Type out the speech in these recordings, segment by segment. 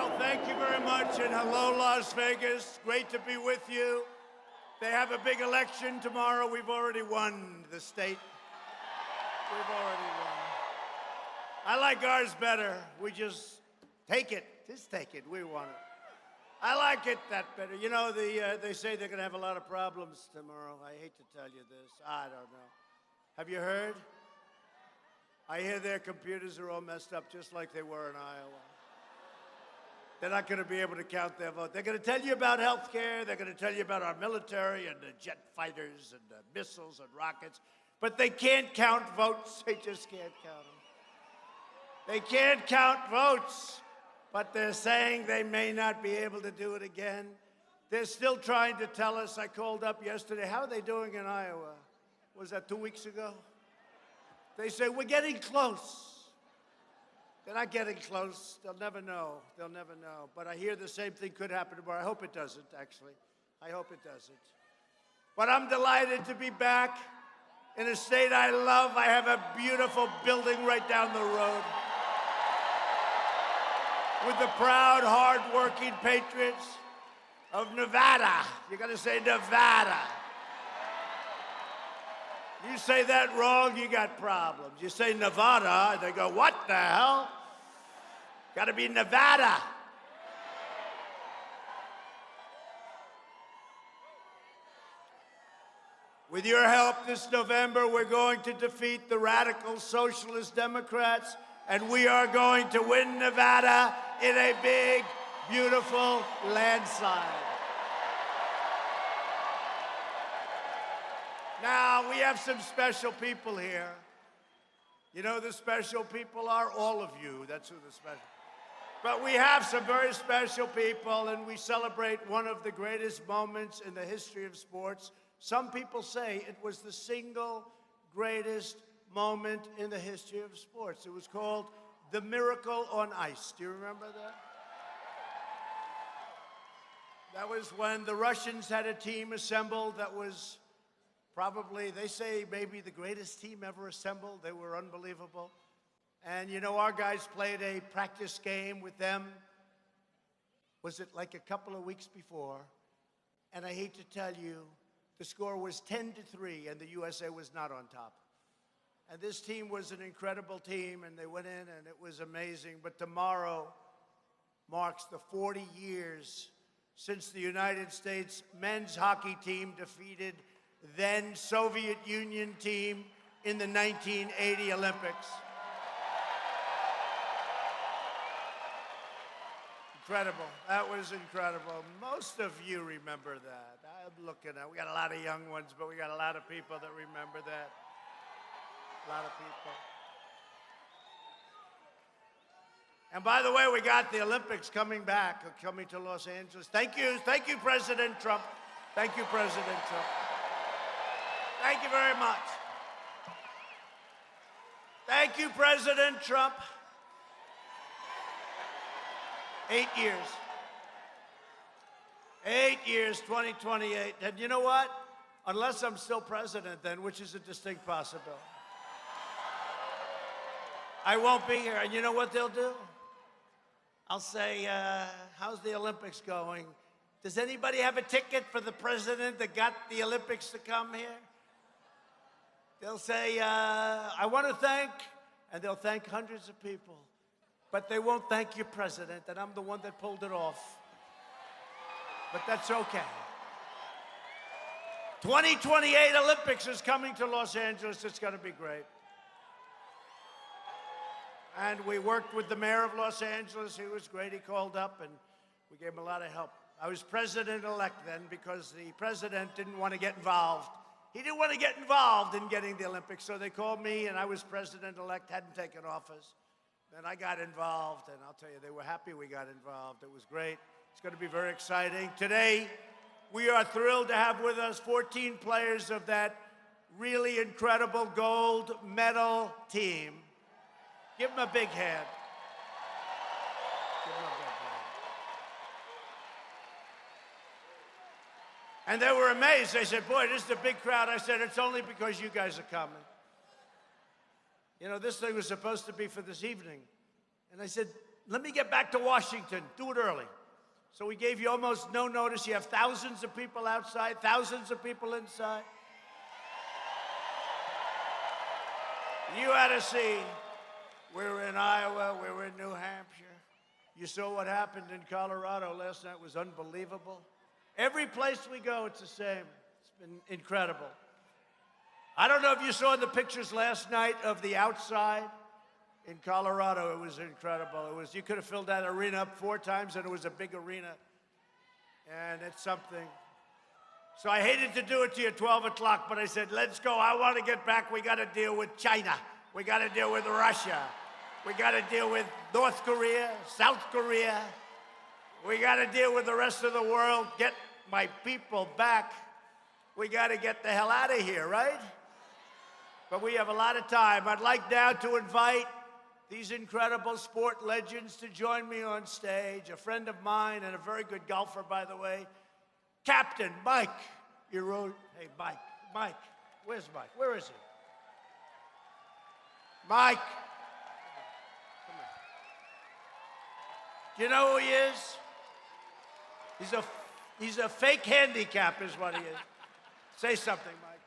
Well, thank you very much, and hello, Las Vegas. Great to be with you. They have a big election tomorrow. We've already won the state. We've already won. I like ours better. We just take it. Just take it. We want it. I like it that better. You know, they say they're going to have a lot of problems tomorrow. I hate to tell you this. I don't know. Have you heard? I hear their computers are all messed up just like they were in Iowa. They're not going to be able to count their vote. They're going to tell you about health care. They're going to tell you about our military and the jet fighters and the missiles and rockets. But they can't count votes. They just can't count them. They can't count votes. But they're saying they may not be able to do it again. They're still trying to tell us. I called up yesterday. How are they doing in Iowa? Was that 2 weeks ago? They say, we're getting close. They're not getting close. They'll never know. They'll never know. But I hear the same thing could happen tomorrow. I hope it doesn't, actually. I hope it doesn't. But I'm delighted to be back in a state I love. I have a beautiful building right down the road with the proud, hard-working patriots of Nevada. You got to say Nevada. You say that wrong, you got problems. You say Nevada, they go, what the hell? Got to be Nevada. With your help this November, we're going to defeat the radical socialist Democrats, and we are going to win Nevada in a big, beautiful landslide. Now, we have some special people here. You know the special people are? All of you. That's who the special. But we have some very special people, and we celebrate one of the greatest moments in the history of sports. Some people say it was the single greatest moment in the history of sports. It was called the Miracle on Ice. Do you remember that? That was when the Russians had a team assembled that was probably, they say, maybe the greatest team ever assembled. They were unbelievable. And, you know, our guys played a practice game with them. Was it like a couple of weeks before? And I hate to tell you, the score was 10-3, and the USA was not on top. And this team was an incredible team, and they went in, and it was amazing. But tomorrow marks the 40 years since the United States men's hockey team defeated then Soviet Union team in the 1980 Olympics. Incredible. That was incredible. Most of you remember that. I'm looking at, we got a lot of young ones, but we got a lot of people that remember that. A lot of people. And by the way, we got the Olympics coming back, coming to Los Angeles. Thank you, President Trump. Thank you, President Trump. Thank you very much. Thank you, President Trump. 8 years. 8 years, 2028. And you know what? Unless I'm still president then, which is a distinct possibility, I won't be here. And you know what they'll do? I'll say, how's the Olympics going? Does anybody have a ticket for the president that got the Olympics to come here? They'll say, I want to thank, and they'll thank hundreds of people. But they won't thank your president, and I'm the one that pulled it off. But that's okay. 2028 Olympics is coming to Los Angeles. It's going to be great. And we worked with the mayor of Los Angeles. He was great. He called up, and we gave him a lot of help. I was president-elect then because the president didn't want to get involved. He didn't want to get involved in getting the Olympics, so they called me, and I was president-elect, hadn't taken office. Then I got involved, and I'll tell you, they were happy we got involved. It was great. It's going to be very exciting. Today, we are thrilled to have with us 14 players of that really incredible gold medal team. Give them a big hand. Give them a big hand. And they were amazed. They said, boy, this is a big crowd. I said, it's only because you guys are coming. You know, this thing was supposed to be for this evening. And I said, let me get back to Washington. Do it early. So we gave you almost no notice. You have thousands of people outside, thousands of people inside. You had to see. We were in Iowa, we were in New Hampshire. You saw what happened in Colorado last night. It was unbelievable. Every place we go, it's the same. It's been incredible. I don't know if you saw the pictures last night of the outside in Colorado. It was incredible. You could have filled that arena up 4 times, and it was a big arena. And it's something. So I hated to do it to you at 12 o'clock, but I said, let's go. I want to get back. We got to deal with China. We got to deal with Russia. We got to deal with North Korea, South Korea. We got to deal with the rest of the world. Get my people back. We got to get the hell out of here, right? But we have a lot of time. I'd like now to invite these incredible sport legends to join me on stage. A friend of mine and a very good golfer, by the way, Captain Mike. Hey, Mike. Where's Mike? Where is he? Mike. Come here. Do you know who he is? He's a fake handicap is what he is. Say something, Mike.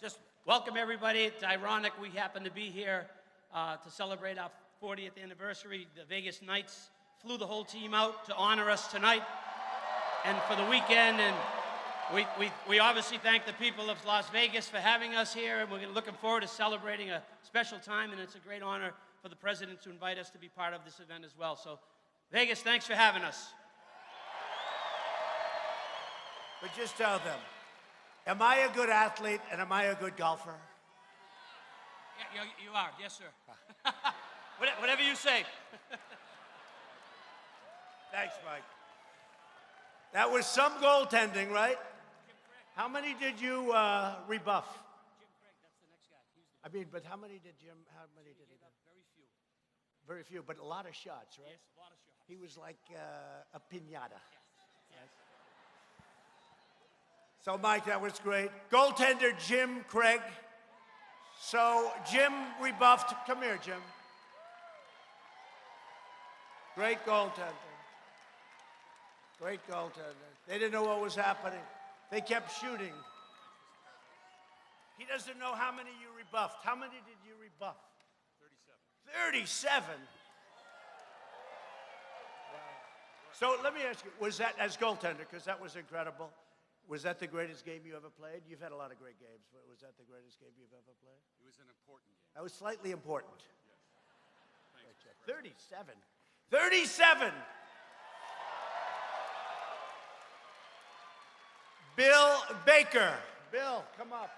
Just welcome everybody. It's ironic we happen to be here to celebrate our 40th anniversary. The Vegas Knights flew the whole team out to honor us tonight and for the weekend. And we obviously thank the people of Las Vegas for having us here. And we're looking forward to celebrating a special time. And it's a great honor for the president to invite us to be part of this event as well. So Vegas, thanks for having us. But just tell them, am I a good athlete and am I a good golfer? Yeah, you are, yes, sir. Whatever you say. Thanks, Mike. That was some goaltending, right? How many did you rebuff? Jim Craig, that's the next guy. I mean, but how many did he do? Very few. Very few, but a lot of shots, right? Yes, a lot of shots. He was like a piñata. Yes. So, Mike, that was great. Goaltender Jim Craig. So, Jim rebuffed. Come here, Jim. Great goaltender. Great goaltender. They didn't know what was happening. They kept shooting. He doesn't know how many you rebuffed. How many did you rebuff? 37. 37? Wow. So let me ask you, was that as goaltender, because that was incredible, was that the greatest game you ever played? You've had a lot of great games, but was that the greatest game you've ever played? It was an important game. That was slightly important. Yes. Thanks, 37. 37! Bill Baker. Bill, come up.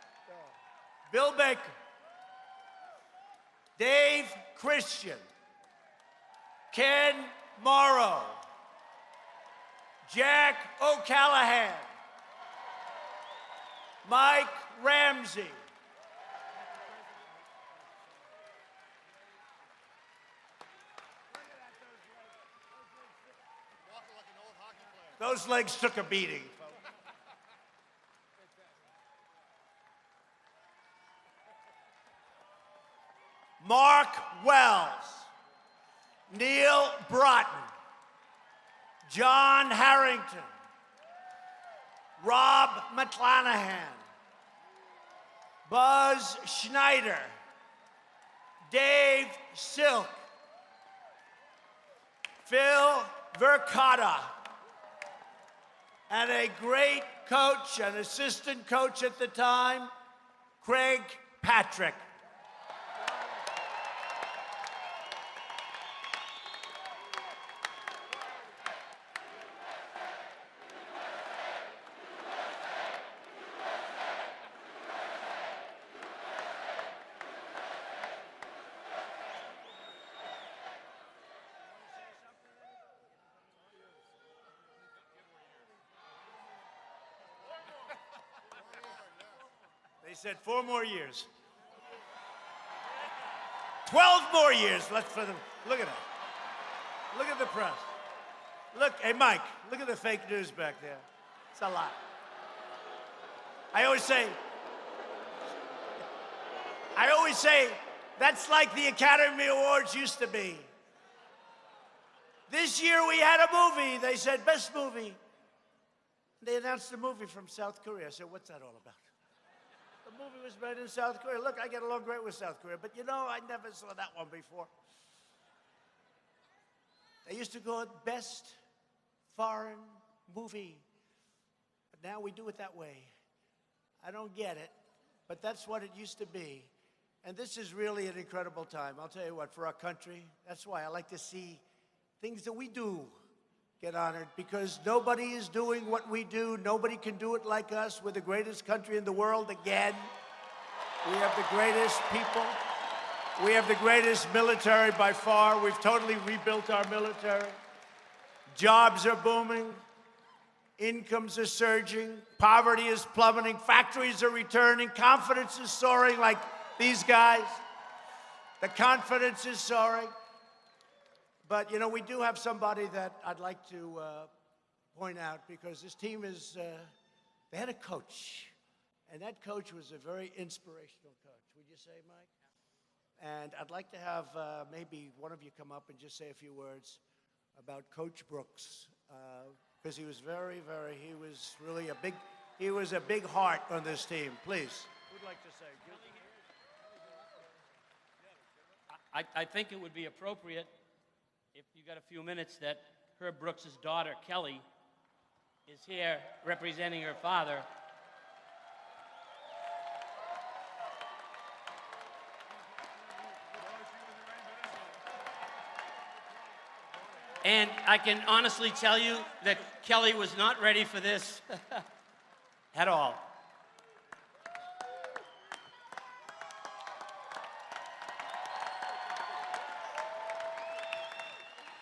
Bill Baker. Dave Christian. Ken Morrow. Jack O'Callahan. Mike Ramsey. Walking like an old hockey player. Those legs took a beating. Mark Wells, Neil Broughton, John Harrington, Rob McClanahan, Buzz Schneider, Dave Silk, Phil Vercotta, and a great coach, an assistant coach at the time, Craig Patrick. They said 4 more years. 12 more years left for them. Look at that. Look at the press. Look, hey, Mike, look at the fake news back there. It's a lot. I always say, that's like the Academy Awards used to be. This year we had a movie. They said, best movie. They announced a movie from South Korea. I said, what's that all about? The movie was made in South Korea. Look, I get along great with South Korea, but you know, I never saw that one before. They used to go best foreign movie, but now we do it that way. I don't get it, but that's what it used to be. And this is really an incredible time. I'll tell you what, for our country, that's why I like to see things that we do get honored, because nobody is doing what we do. Nobody can do it like us. We're the greatest country in the world again. We have the greatest people. We have the greatest military by far. We've totally rebuilt our military. Jobs are booming. Incomes are surging. Poverty is plummeting. Factories are returning. Confidence is soaring like these guys. The confidence is soaring. But, you know, we do have somebody that I'd like to point out, because this team is, they had a coach. And that coach was a very inspirational coach. Would you say, Mike? And I'd like to have maybe one of you come up and just say a few words about Coach Brooks, because he was he was really he was a big heart on this team. Please. Who'd like to say? I think it would be appropriate, if you got a few minutes, that Herb Brooks' daughter, Kelly, is here representing her father. And I can honestly tell you that Kelly was not ready for this at all.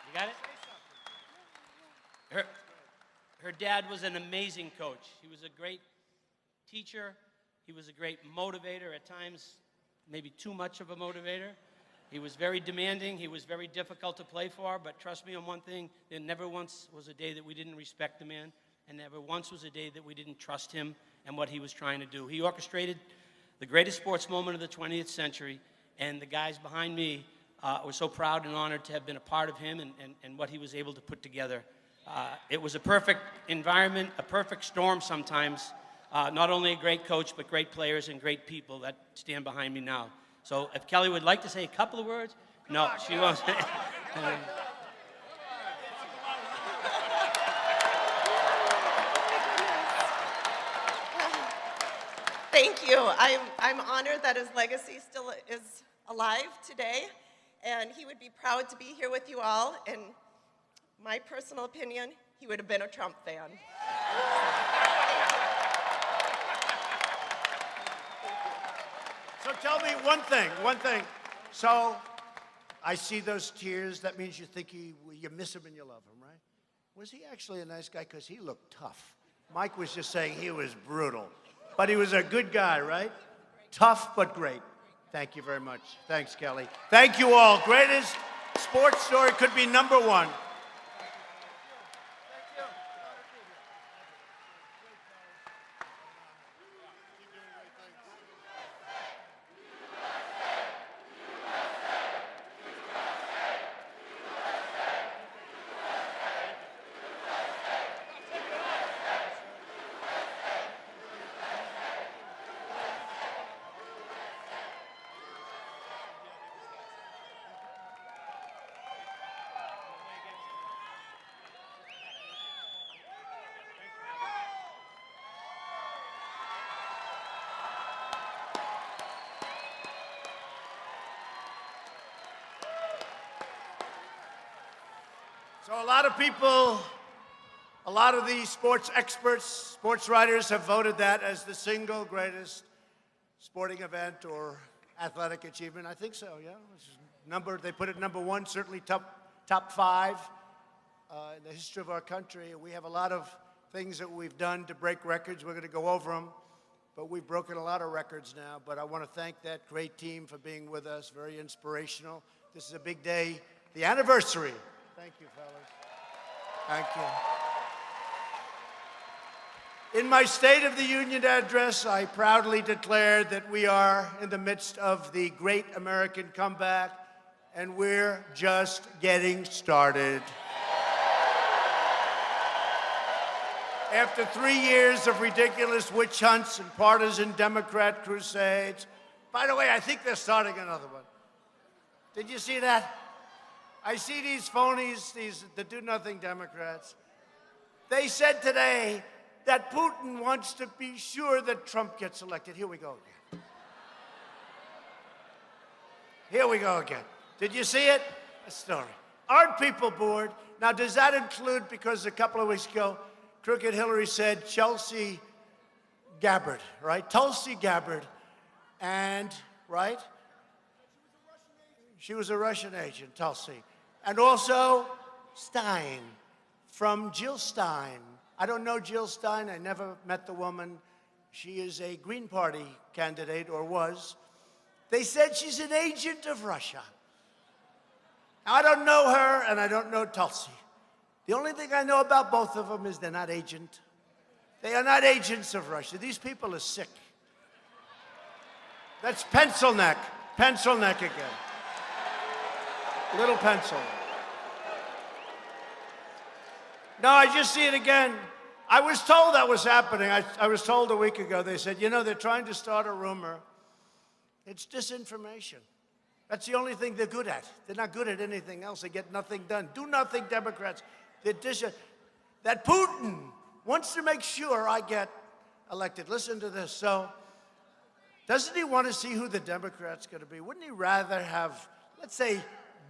You got it? Her dad was an amazing coach. He was a great teacher. He was a great motivator, at times maybe too much of a motivator. He was very demanding. He was very difficult to play for, but trust me on one thing, there never once was a day that we didn't respect the man, and never once was a day that we didn't trust him and what he was trying to do. He orchestrated the greatest sports moment of the 20th century, and the guys behind me were so proud and honored to have been a part of him and what he was able to put together. It was a perfect environment, a perfect storm sometimes. Not only a great coach, but great players and great people that stand behind me now. So if Kelly would like to say a couple of words, no, she won't. Thank you. I'm honored that his legacy still is alive today, and he would be proud to be here with you all. In my personal opinion, he would have been a Trump fan. So tell me one thing. So I see those tears. That means you think you miss him and you love him, right? Was he actually a nice guy? Because he looked tough. Mike was just saying he was brutal. But he was a good guy, right? Tough, but great. Thank you very much. Thanks, Kelly. Thank you all. Greatest sports story could be number one. So a lot of people, a lot of the sports experts, sports writers have voted that as the single greatest sporting event or athletic achievement. I think so, yeah. They put it number one, certainly top five in the history of our country. We have a lot of things that we've done to break records. We're going to go over them, but we've broken a lot of records now. But I want to thank that great team for being with us, very inspirational. This is a big day, the anniversary. Thank you, fellas. Thank you. In my State of the Union address, I proudly declared that we are in the midst of the great American comeback, and we're just getting started. After 3 years of ridiculous witch hunts and partisan Democrat crusades. By the way, I think they're starting another one. Did you see that? I see these phonies, the do-nothing Democrats. They said today that Putin wants to be sure that Trump gets elected. Here we go again. Here we go again. Did you see it? A story. Aren't people bored? Now, does that include, because a couple of weeks ago, Crooked Hillary said Chelsea Gabbard, right? Tulsi Gabbard, and, right? She was a Russian agent, Tulsi. And also Stein, from Jill Stein. I don't know Jill Stein. I never met the woman. She is a Green Party candidate, or was. They said she's an agent of Russia. Now, I don't know her, and I don't know Tulsi. The only thing I know about both of them is they're not agent. They are not agents of Russia. These people are sick. That's pencil neck. Pencil neck again. Little pencil. No, I just see it again. I was told that was happening. I was told a week ago, they said, you know, they're trying to start a rumor. It's disinformation. That's the only thing they're good at. They're not good at anything else. They get nothing done. Do nothing, Democrats. That Putin wants to make sure I get elected. Listen to this. So, doesn't he want to see who the Democrat's going to be? Wouldn't he rather have, let's say,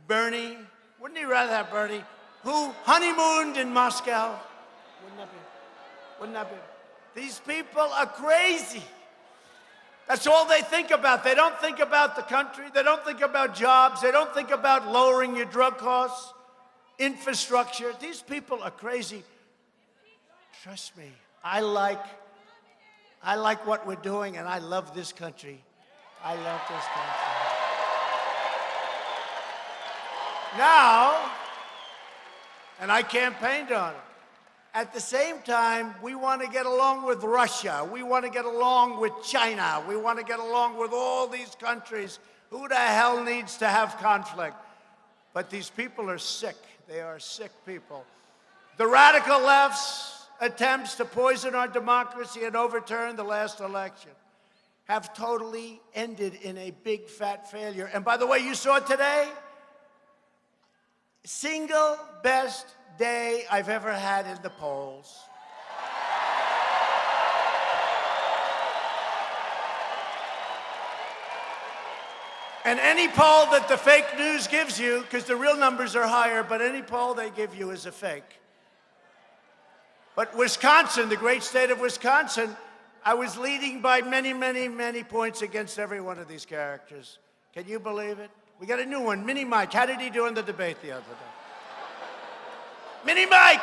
Bernie? Wouldn't he rather have Bernie, who honeymooned in Moscow? Wouldn't that be? Wouldn't that be? These people are crazy. That's all they think about. They don't think about the country. They don't think about jobs. They don't think about lowering your drug costs, infrastructure. These people are crazy. Trust me, I like what we're doing, and I love this country. I love this country. Now, and I campaigned on it. At the same time, we want to get along with Russia. We want to get along with China. We want to get along with all these countries. Who the hell needs to have conflict? But these people are sick. They are sick people. The radical left's attempts to poison our democracy and overturn the last election have totally ended in a big fat failure. And by the way, you saw today, single best day I've ever had in the polls. And any poll that the fake news gives you, because the real numbers are higher, but any poll they give you is a fake. But Wisconsin, the great state of Wisconsin, I was leading by many, many, many points against every one of these characters. Can you believe it? We got a new one, Mini Mike. How did he do in the debate the other day? Mini Mike!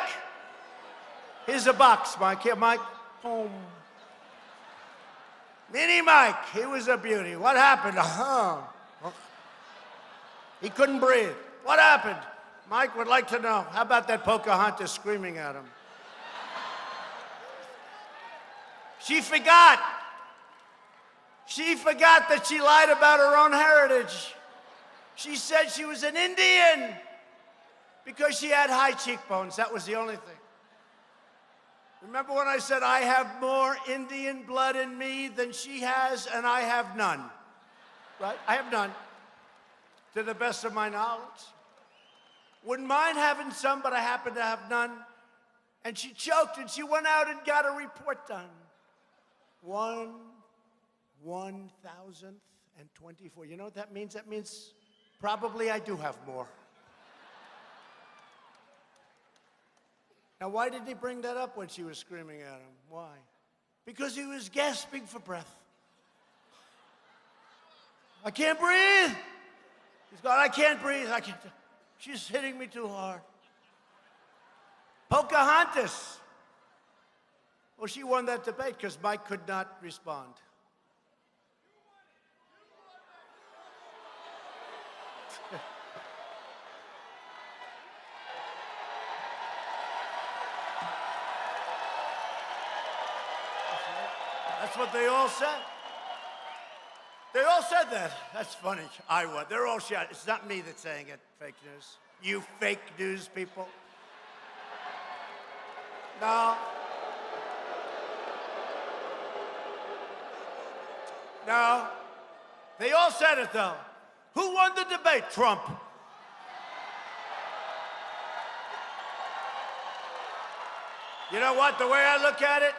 Here's a box, Mike. Here, Mike. Boom. Mini Mike, he was a beauty. What happened? He couldn't breathe. What happened? Mike would like to know. How about that Pocahontas screaming at him? She forgot. She forgot that she lied about her own heritage. She said she was an Indian because she had high cheekbones. That was the only thing. Remember when I said I have more Indian blood in me than she has, and I have none, right? I have none, to the best of my knowledge. Wouldn't mind having some, but I happen to have none. And she choked, and she went out and got a report done. 1,024. You know what that means? That means probably I do have more. Now, why did he bring that up when she was screaming at him? Why? Because he was gasping for breath. I can't breathe. He's going, I can't breathe. I can't. She's hitting me too hard. Pocahontas. Well, she won that debate because Mike could not respond. That's what they all said. They all said that. That's funny. I won. They're all shot. It's not me that's saying it, fake news. You fake news people. No. No. They all said it, though. Who won the debate? Trump. You know what? The way I look at it,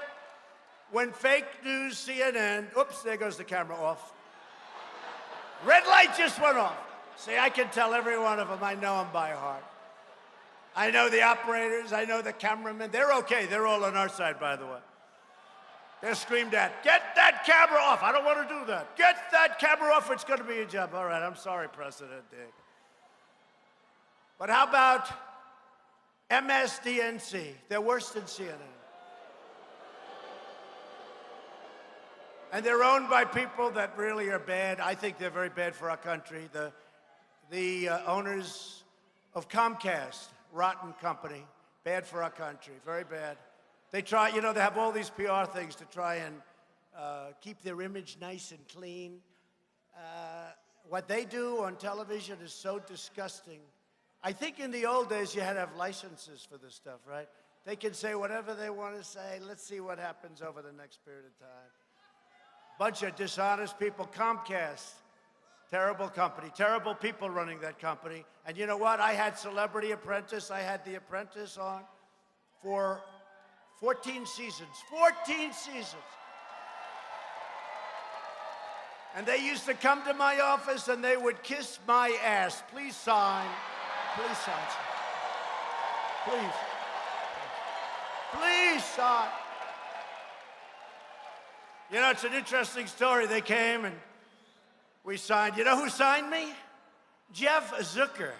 when fake news CNN, oops, there goes the camera off. Red light just went off. See, I can tell every one of them. I know them by heart. I know the operators. I know the cameramen. They're okay. They're all on our side, by the way. They're screamed at, get that camera off. I don't want to do that. Get that camera off. It's going to be a job. All right, I'm sorry, President Dick. But how about MSDNC? They're worse than CNN. And they're owned by people that really are bad. I think they're very bad for our country. The owners of Comcast, rotten company, bad for our country, very bad. They try, you know, they have all these PR things to try and keep their image nice and clean. What they do on television is so disgusting. I think in the old days you had to have licenses for this stuff, right? They can say whatever they want to say. Let's see what happens over the next period of time. Bunch of dishonest people. Comcast, terrible company, terrible people running that company. And you know what? I had Celebrity Apprentice. I had The Apprentice on for 14 seasons. 14 seasons. And they used to come to my office and they would kiss my ass. Please sign. Please sign. Please. Please sign. You know, it's an interesting story. They came and we signed. You know who signed me? Jeff Zucker.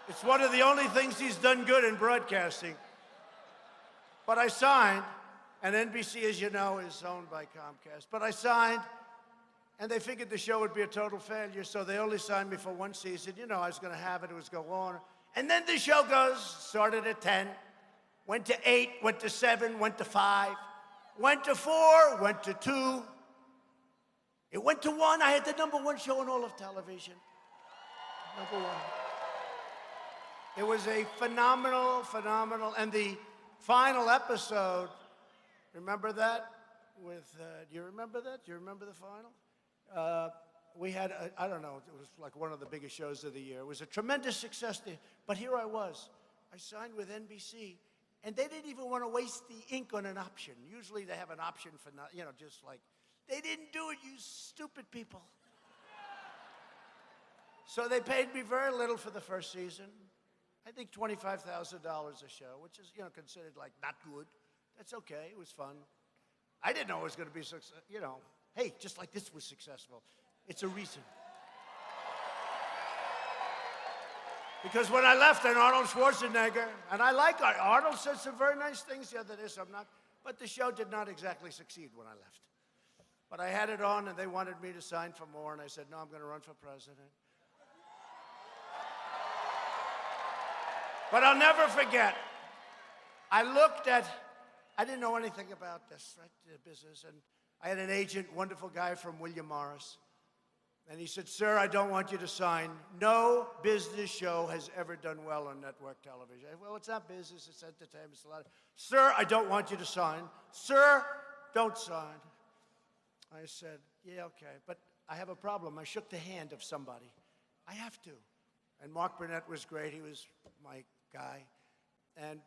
It's one of the only things he's done good in broadcasting. But I signed, and NBC, as you know, is owned by Comcast. But I signed, and they figured the show would be a total failure, so they only signed me for one season. You know, I was going to have it. It was going to go on. And then the show started at 10, went to 8, went to 7, went to 5. Went to 4, went to 2. It went to 1. I had the #1 show in all of television. #1. It was a phenomenal, and the final episode, remember that? Do you remember that? Do you remember the final? We had, I don't know, it was like one of the biggest shows of the year. It was a tremendous success there. But here I was. I signed with NBC. And they didn't even want to waste the ink on an option. Usually they have an option for, you know, just like, they didn't do it, you stupid people. So they paid me very little for the first season. I think $25,000 a show, which is, you know, considered like not good. That's okay, it was fun. I didn't know it was going to be successful, you know. Hey, just like this was successful. It's a reason. Because when I left, and Arnold Schwarzenegger, and I like Arnold said some very nice things the other day, so I'm not, but the show did not exactly succeed when I left. But I had it on, and they wanted me to sign for more, and I said, no, I'm going to run for president. But I'll never forget, I didn't know anything about this, right, the business, and I had an agent, wonderful guy from William Morris. And he said, sir, I don't want you to sign. No business show has ever done well on network television. I said, well, it's not business, it's entertainment, it's a lot of... Sir, I don't want you to sign. Sir, don't sign. I said, yeah, okay, but I have a problem. I shook the hand of somebody. I have to. And Mark Burnett was great. He was my guy.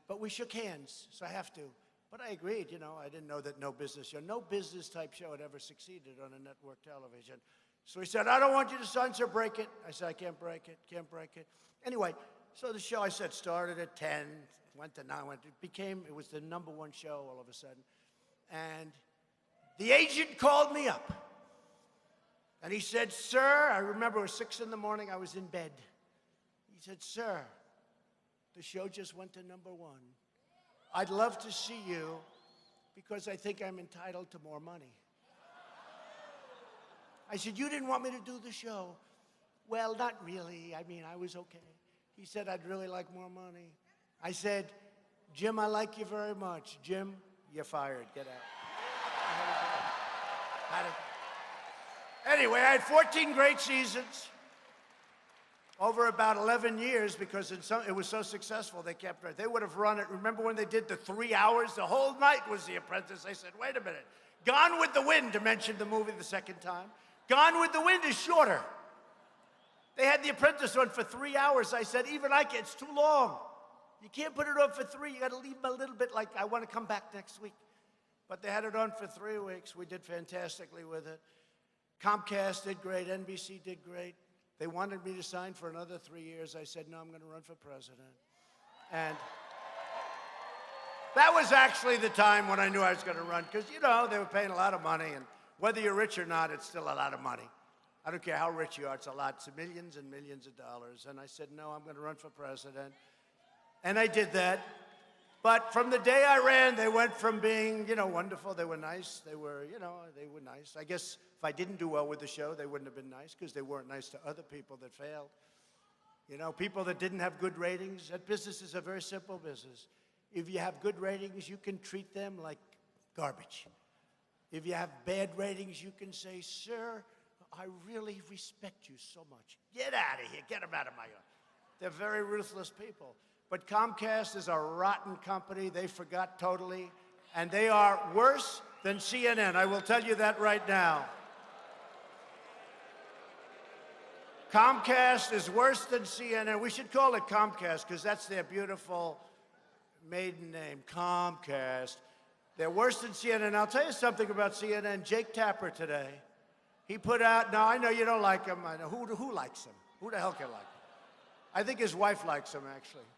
But we shook hands, so I have to. But I agreed, you know, I didn't know that no business type show had ever succeeded on a network television. So he said, I don't want you to sign, sir, break it. I said, I can't break it, can't break it. Anyway, so the show, I said, started at 10, went to 9, it was the #1 show all of a sudden. And the agent called me up. And he said, sir, I remember it was 6 in the morning, I was in bed. He said, sir, the show just went to #1. I'd love to see you because I think I'm entitled to more money. I said, you didn't want me to do the show. Well, not really. I mean, I was okay. He said, I'd really like more money. I said, Jim, I like you very much. Jim, you're fired. Get out. Anyway, I had 14 great seasons over about 11 years because it was so successful, they kept it. They would have run it. Remember when they did the 3 hours? The whole night was The Apprentice. They said, wait a minute. Gone with the Wind, to mention the movie the second time. Gone with the Wind is shorter. They had The Apprentice on for 3 hours. I said, even it's too long. You can't put it on for 3. You got to leave them a little bit like, I want to come back next week. But they had it on for 3 weeks. We did fantastically with it. Comcast did great. NBC did great. They wanted me to sign for another 3 years. I said, no, I'm going to run for president. And that was actually the time when I knew I was going to run, because, you know, they were paying a lot of money, and whether you're rich or not, it's still a lot of money. I don't care how rich you are, it's a lot. It's millions and millions of dollars. And I said, no, I'm going to run for president. And I did that. But from the day I ran, they went from being, you know, wonderful. They were nice. They were, you know, they were nice. I guess if I didn't do well with the show, they wouldn't have been nice, because they weren't nice to other people that failed. You know, people that didn't have good ratings. That business is a very simple business. If you have good ratings, you can treat them like garbage. If you have bad ratings, you can say, sir, I really respect you so much. Get out of here. Get them out of my yard. They're very ruthless people. But Comcast is a rotten company. They forgot totally. And they are worse than CNN. I will tell you that right now. Comcast is worse than CNN. We should call it Comcast, because that's their beautiful maiden name, Comcast. They're worse than CNN. I'll tell you something about CNN. Jake Tapper today, he put out, now I know you don't like him. I know. Who likes him? Who the hell can like him? I think his wife likes him, actually.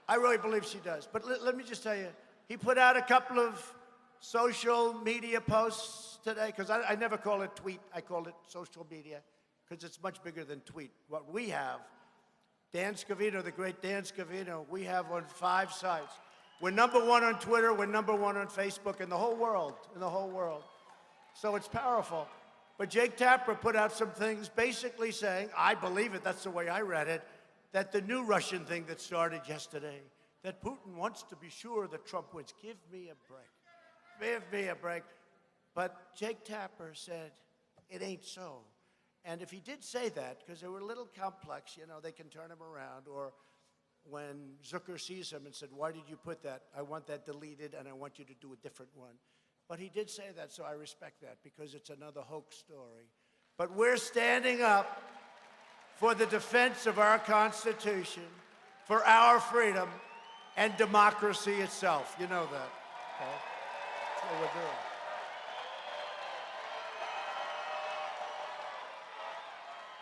I really believe she does. But let me just tell you, he put out a couple of social media posts today, because I never call it tweet. I call it social media, because it's much bigger than tweet. What we have, Dan Scavino, the great Dan Scavino, we have on 5 sites. We're #1 on Twitter, we're #1 on Facebook, in the whole world, So it's powerful. But Jake Tapper put out some things basically saying, I believe it, that's the way I read it, that the new Russian thing that started yesterday, that Putin wants to be sure that Trump wins. Give me a break. Give me a break. But Jake Tapper said, it ain't so. And if he did say that, because they were a little complex, you know, they can turn him around, or when Zucker sees him and said, why did you put that? I want that deleted, and I want you to do a different one. But he did say that, so I respect that, because it's another hoax story. But we're standing up for the defense of our Constitution, for our freedom, and democracy itself. You know that. Okay? That's what we're doing.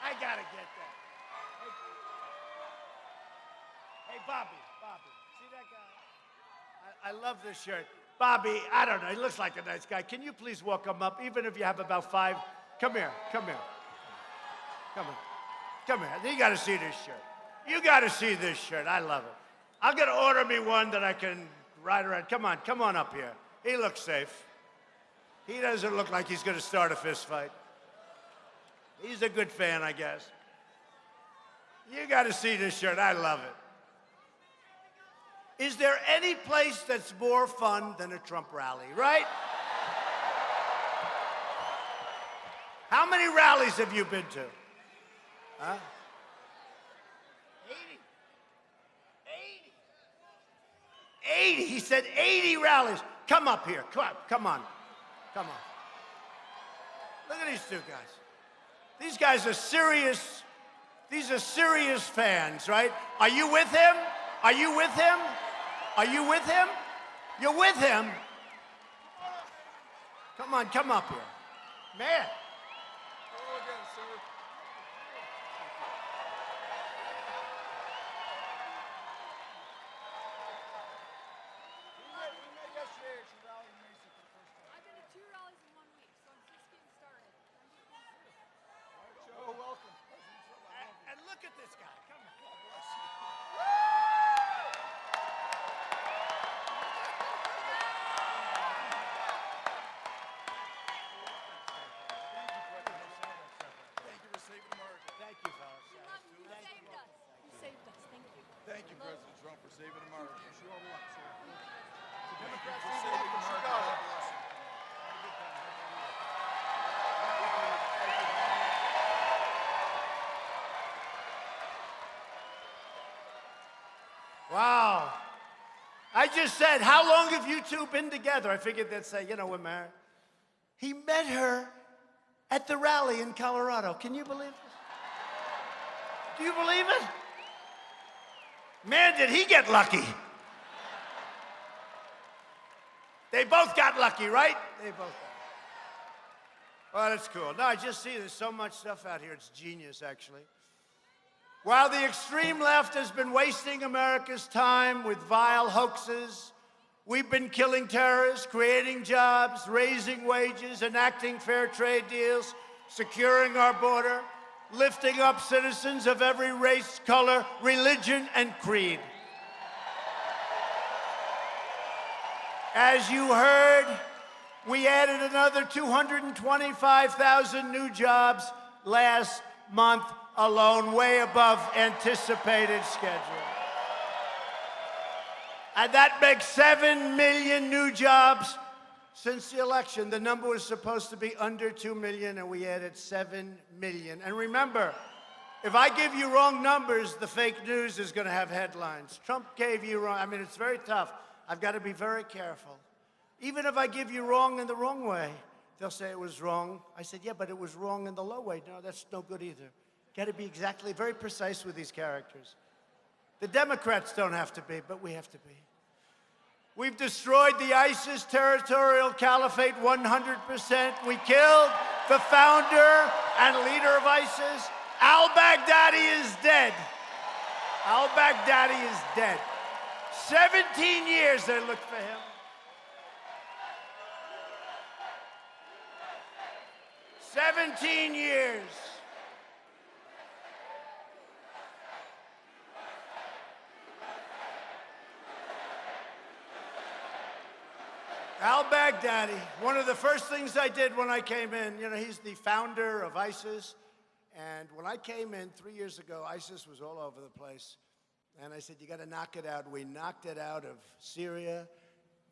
I gotta get that. Hey, Bobby, see that guy? I love this shirt. Bobby, I don't know, he looks like a nice guy. Can you please walk him up, even if you have about 5? Come here. Come here. You gotta see this shirt. You gotta see this shirt. I love it. I'm gonna order me one that I can ride around. Come on up here. He looks safe. He doesn't look like he's gonna start a fist fight. He's a good fan, I guess. You gotta see this shirt. I love it. Is there any place that's more fun than a Trump rally, right? How many rallies have you been to? Huh? 80. He said 80 rallies. Come up here. Come on. Look at these 2 guys. These guys are serious. These are serious fans, right? Are you with him? Are you with him? Are you with him? You're with him? Come on, come up here. Man. Hello again, sir. We met yesterday at your rally in Mesa for the first time. I've been to 2 rallies in 1 week, so I'm just getting started. Joe, welcome. And look at this guy. Come on. God bless you. Thank you for saving America. Thank you, fellas. You love me. You saved us. You saved us. Thank you. Thank you, President Trump, for saving America. You are one, sir. Democrats for saving America. God bless you. Wow. I just said, how long have you 2 been together? I figured they'd say, you know, we're married. He met her at the rally in Colorado. Can you believe this? Do you believe it? Man, did he get lucky. They both got lucky, right? They both got. Well, that's cool. No, I just see there's so much stuff out here. It's genius, actually. While the extreme left has been wasting America's time with vile hoaxes, we've been killing terrorists, creating jobs, raising wages, enacting fair trade deals, securing our border, lifting up citizens of every race, color, religion, and creed. As you heard, we added another 225,000 new jobs last month alone, way above anticipated schedule. And that makes 7 million new jobs since the election. The number was supposed to be under 2 million, and we added 7 million. And remember, if I give you wrong numbers, the fake news is going to have headlines. Trump gave you wrong. I mean, it's very tough. I've got to be very careful. Even if I give you wrong in the wrong way, they'll say it was wrong. I said, yeah, but it was wrong in the low way. No, that's no good either. Got to be exactly, very precise with these characters. The Democrats don't have to be, but we have to be. We've destroyed the ISIS territorial caliphate 100%. We killed the founder and leader of ISIS. Al-Baghdadi is dead. Al-Baghdadi is dead. 17 years they looked for him. 17 years. Al-Baghdadi, one of the first things I did when I came in, you know, he's the founder of ISIS. And when I came in 3 years ago, ISIS was all over the place. And I said, you got to knock it out. We knocked it out of Syria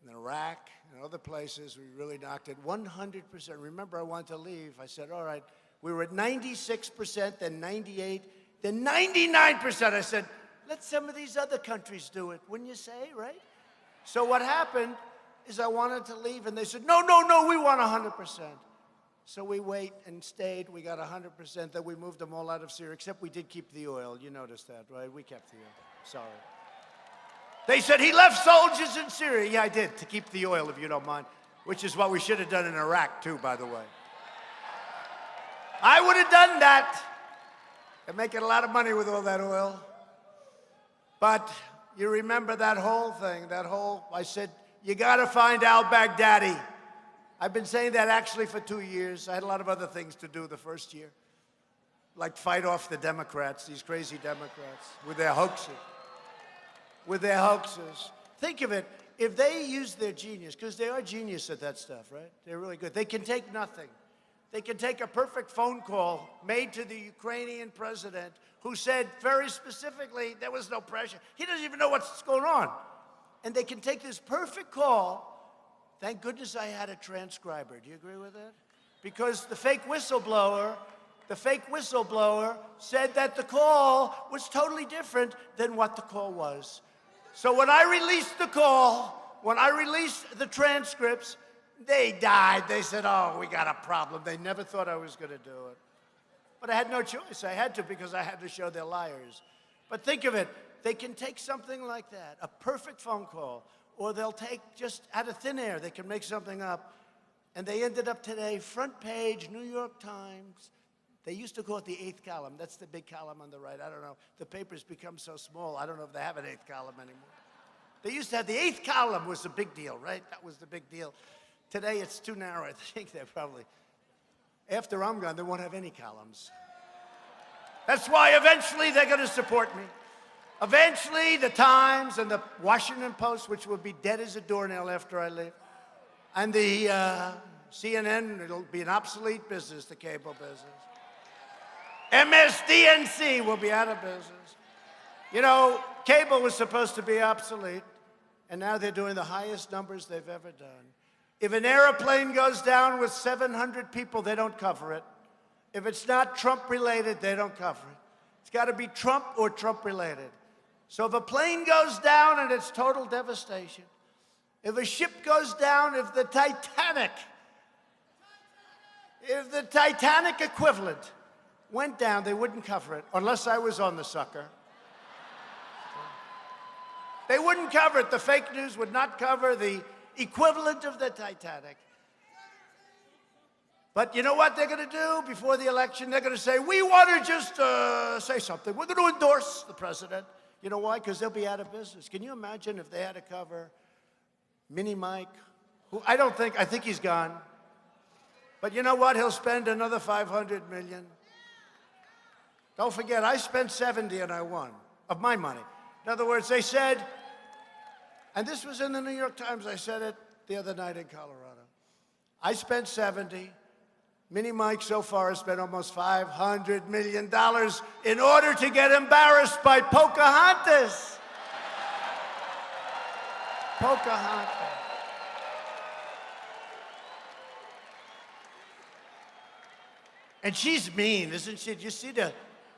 and Iraq and other places. We really knocked it 100%. Remember, I wanted to leave. I said, all right, we were at 96%, then 98%, then 99%. I said, let some of these other countries do it, wouldn't you say, right? So what happened is I wanted to leave, and they said, no, no, no, we want 100%. So we wait and stayed. We got 100%. Then we moved them all out of Syria, except we did keep the oil. You noticed that, right? We kept the oil. Sorry. They said he left soldiers in Syria. Yeah, I did, to keep the oil, if you don't mind, which is what we should have done in Iraq, too, by the way. I would have done that. They're making a lot of money with all that oil. But you remember that whole thing, I said, you got to find al-Baghdadi. I've been saying that actually for 2 years. I had a lot of other things to do the first year, like fight off the Democrats, these crazy Democrats, with their hoaxes. Think of it, if they use their genius, because they are genius at that stuff, right? They're really good. They can take nothing. They can take a perfect phone call made to the Ukrainian president who said very specifically there was no pressure. He doesn't even know what's going on. And they can take this perfect call. Thank goodness I had a transcriber. Do you agree with that? Because the fake whistleblower said that the call was totally different than what the call was. So when I released the call, when I released the transcripts, they died. They said, oh, we got a problem. They never thought I was going to do it. But I had no choice. I had to, because I had to show they're liars. But think of it. They can take something like that, a perfect phone call, or they'll take just out of thin air, they can make something up. And they ended up today, front page, New York Times. They used to call it the 8th column. That's the big column on the right. I don't know. The paper's become so small, I don't know if they have an 8th column anymore. They used to have the 8th column was the big deal, right? That was the big deal. Today, it's too narrow. I think they're probably, after I'm gone, they won't have any columns. That's why eventually they're going to support me. Eventually, the Times and the Washington Post, which will be dead as a doornail after I leave, and the CNN, it'll be an obsolete business, the cable business. MSDNC will be out of business. You know, cable was supposed to be obsolete, and now they're doing the highest numbers they've ever done. If an airplane goes down with 700 people, they don't cover it. If it's not Trump-related, they don't cover it. It's got to be Trump or Trump-related. So if a plane goes down and it's total devastation, if a ship goes down, if the Titanic If the Titanic equivalent went down, they wouldn't cover it unless I was on the sucker. They wouldn't cover it. The fake news would not cover the equivalent of the Titanic. But you know what they're going to do before the election? They're going to say, we want to just say something. We're going to endorse the president. You know why? Because they'll be out of business. Can you imagine if they had to cover Mini Mike? Who I think he's gone. But you know what? He'll spend another $500 million. Don't forget, I spent 70 and I won of my money. In other words, they said, and this was in the New York Times, I said it the other night in Colorado. I spent 70. Mini Mike so far has spent almost $500 million in order to get embarrassed by Pocahontas. Pocahontas. And she's mean, isn't she? Do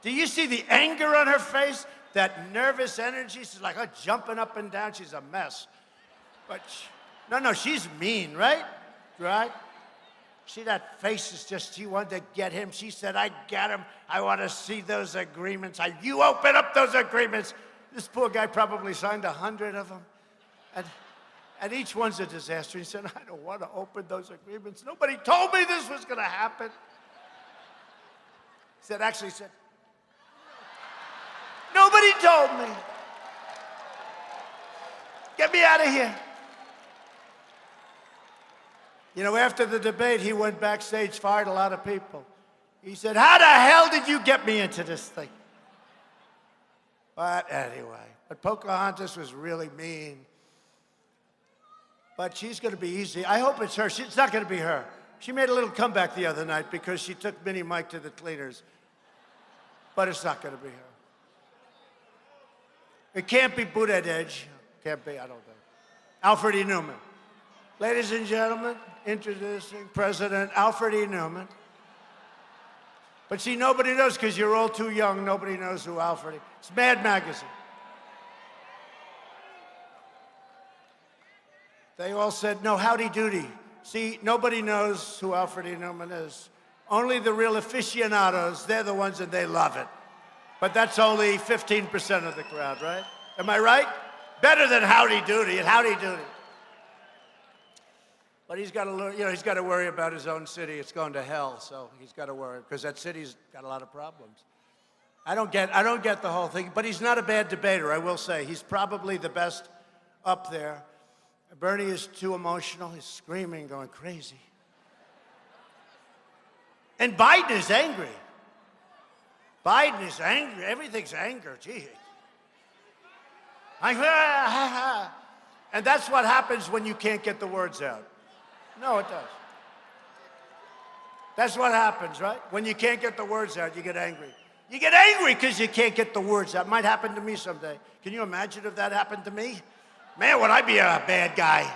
you see the anger on her face? That nervous energy? She's like, oh, jumping up and down. She's a mess. But, no, she's mean, right? Right? See, that face is just, she wanted to get him. She said, I got him. I want to see those agreements. You open up those agreements. This poor guy probably signed 100 of them. And each one's a disaster. He said, I don't want to open those agreements. Nobody told me this was going to happen. He said, nobody told me. Get me out of here. You know, after the debate, he went backstage, fired a lot of people. He said, how the hell did you get me into this thing? But anyway, Pocahontas was really mean. But she's going to be easy. I hope it's her. It's not going to be her. She made a little comeback the other night because she took Mini Mike to the cleaners. But it's not going to be her. It can't be Buttigieg. Can't be, I don't think. Alfred E. Newman. Ladies and gentlemen, introducing President Alfred E. Newman. But see, nobody knows because you're all too young. Nobody knows who Alfred is. It's Mad Magazine. They all said, no, howdy doody. See, nobody knows who Alfred E. Newman is. Only the real aficionados, they're the ones and they love it. But that's only 15% of the crowd, right? Am I right? Better than howdy doody and howdy doody. But he's got to learn, he's got to worry about his own city. It's going to hell, so he's got to worry because that city's got a lot of problems. I don't get the whole thing, but he's not a bad debater, I will say. He's probably the best up there. Bernie is too emotional. He's screaming, going crazy. And Biden is angry. Biden is angry. Everything's anger. Gee. And that's what happens when you can't get the words out. No, it does. That's what happens, right? When you can't get the words out, you get angry. You get angry because you can't get the words out. It might happen to me someday. Can you imagine if that happened to me? Man, would I be a bad guy.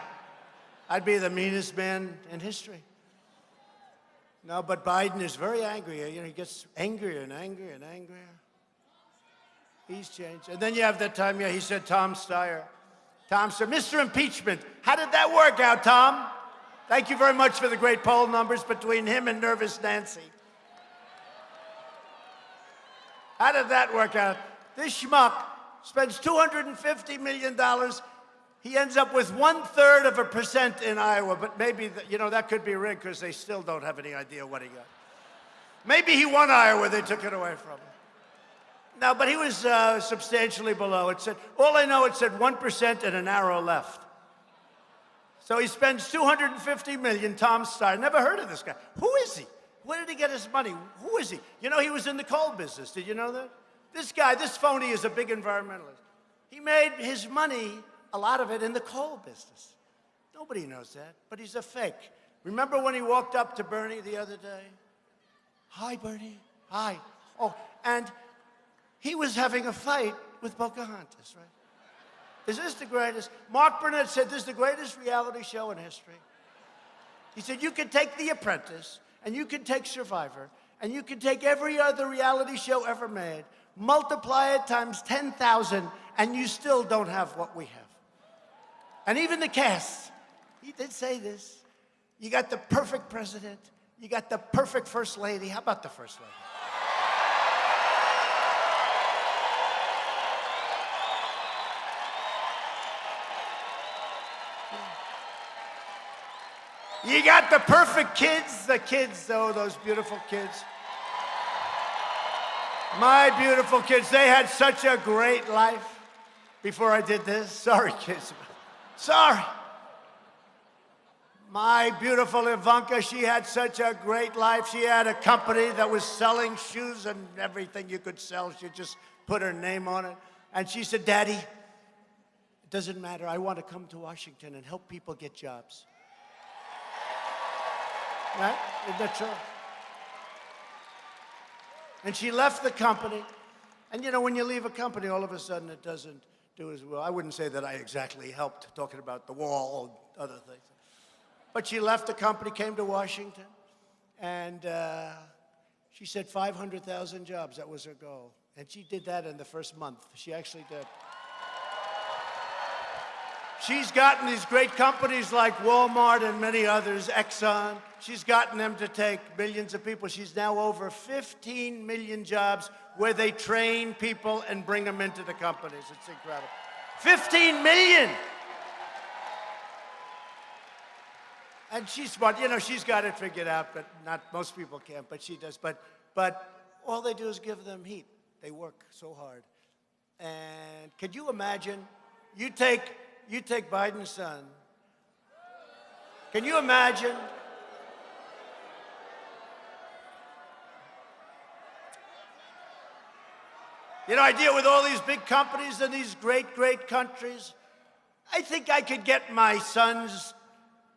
I'd be the meanest man in history. No, but Biden is very angry. He gets angrier and angrier and angrier. He's changed. And then you have that time, he said Tom Steyer. Tom said, Mr. Impeachment, how did that work out, Tom? Thank you very much for the great poll numbers between him and Nervous Nancy. How did that work out? This schmuck spends $250 million. He ends up with 0.33% in Iowa, but maybe, that could be rigged because they still don't have any idea what he got. Maybe he won Iowa, they took it away from him. No, but he was substantially below. It said 1% and an arrow left. So he spends $250 million, Tom Steyer. Never heard of this guy. Who is he? Where did he get his money? Who is he? He was in the coal business. Did you know that? This guy, this phony, is a big environmentalist. He made his money, a lot of it, in the coal business. Nobody knows that, but he's a fake. Remember when he walked up to Bernie the other day? Hi, Bernie. Hi. Oh, and he was having a fight with Pocahontas, right? Is this the greatest? Mark Burnett said this is the greatest reality show in history. He said you could take The Apprentice, and you could take Survivor, and you could take every other reality show ever made, multiply it times 10,000, and you still don't have what we have. And even the cast, he did say this, you got the perfect president, You got the perfect first lady. How about the first lady? You got the perfect kids, oh, those beautiful kids. My beautiful kids, they had such a great life before I did this. Sorry, kids. Sorry. My beautiful Ivanka, she had such a great life. She had a company that was selling shoes and everything you could sell. She just put her name on it. And she said, Daddy, it doesn't matter. I want to come to Washington and help people get jobs. Right? Isn't that true? And she left the company. And you know, when you leave a company, all of a sudden it doesn't do as well. I wouldn't say that I exactly helped talking about the wall or other things. But she left the company, came to Washington, and she said 500,000 jobs. That was her goal. And she did that in the first month. She actually did. She's gotten these great companies like Walmart and many others, Exxon. She's gotten them to take millions of people. She's now over 15 million jobs where they train people and bring them into the companies. It's incredible. 15 million! And she's smart. You know, she's got it figured out, but not most people can, but she does. But all they do is give them heat. They work so hard. And could you imagine, you take Biden's son. Can you imagine? You know, I deal with all these big companies and these great, great countries. I think I could get my sons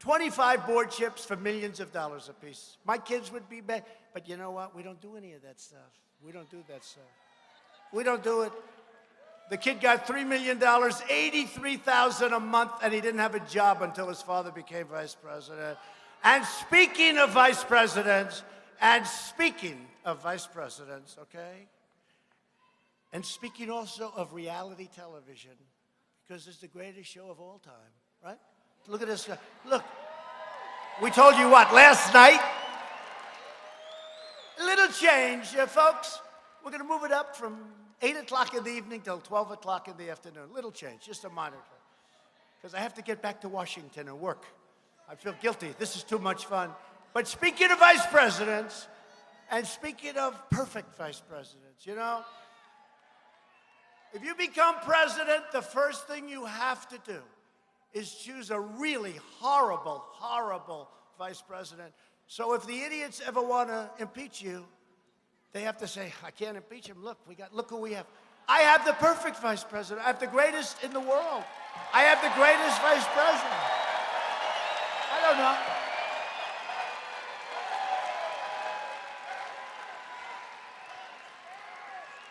25 board chips for millions of dollars apiece. My kids would be bad. But you know what? We don't do any of that stuff. We don't do that stuff. We don't do it. The kid got $3 million, $83,000 a month, and he didn't have a job until his father became vice president. And speaking of vice presidents, okay? And speaking also of reality television, because it's the greatest show of all time, right? Look at this guy. Look, we told you what, last night? A little change, folks. We're going to move it up from 8 o'clock in the evening till 12 o'clock in the afternoon. Little change, just a minor change. Because I have to get back to Washington and work. I feel guilty. This is too much fun. But speaking of vice presidents, and speaking of perfect vice presidents, you know, if you become president, the first thing you have to do is choose a really horrible, horrible vice president. So if the idiots ever want to impeach you, they have to say, I can't impeach him. Look who we have. I have the perfect vice president. I have the greatest in the world. I have the greatest vice president. I don't know.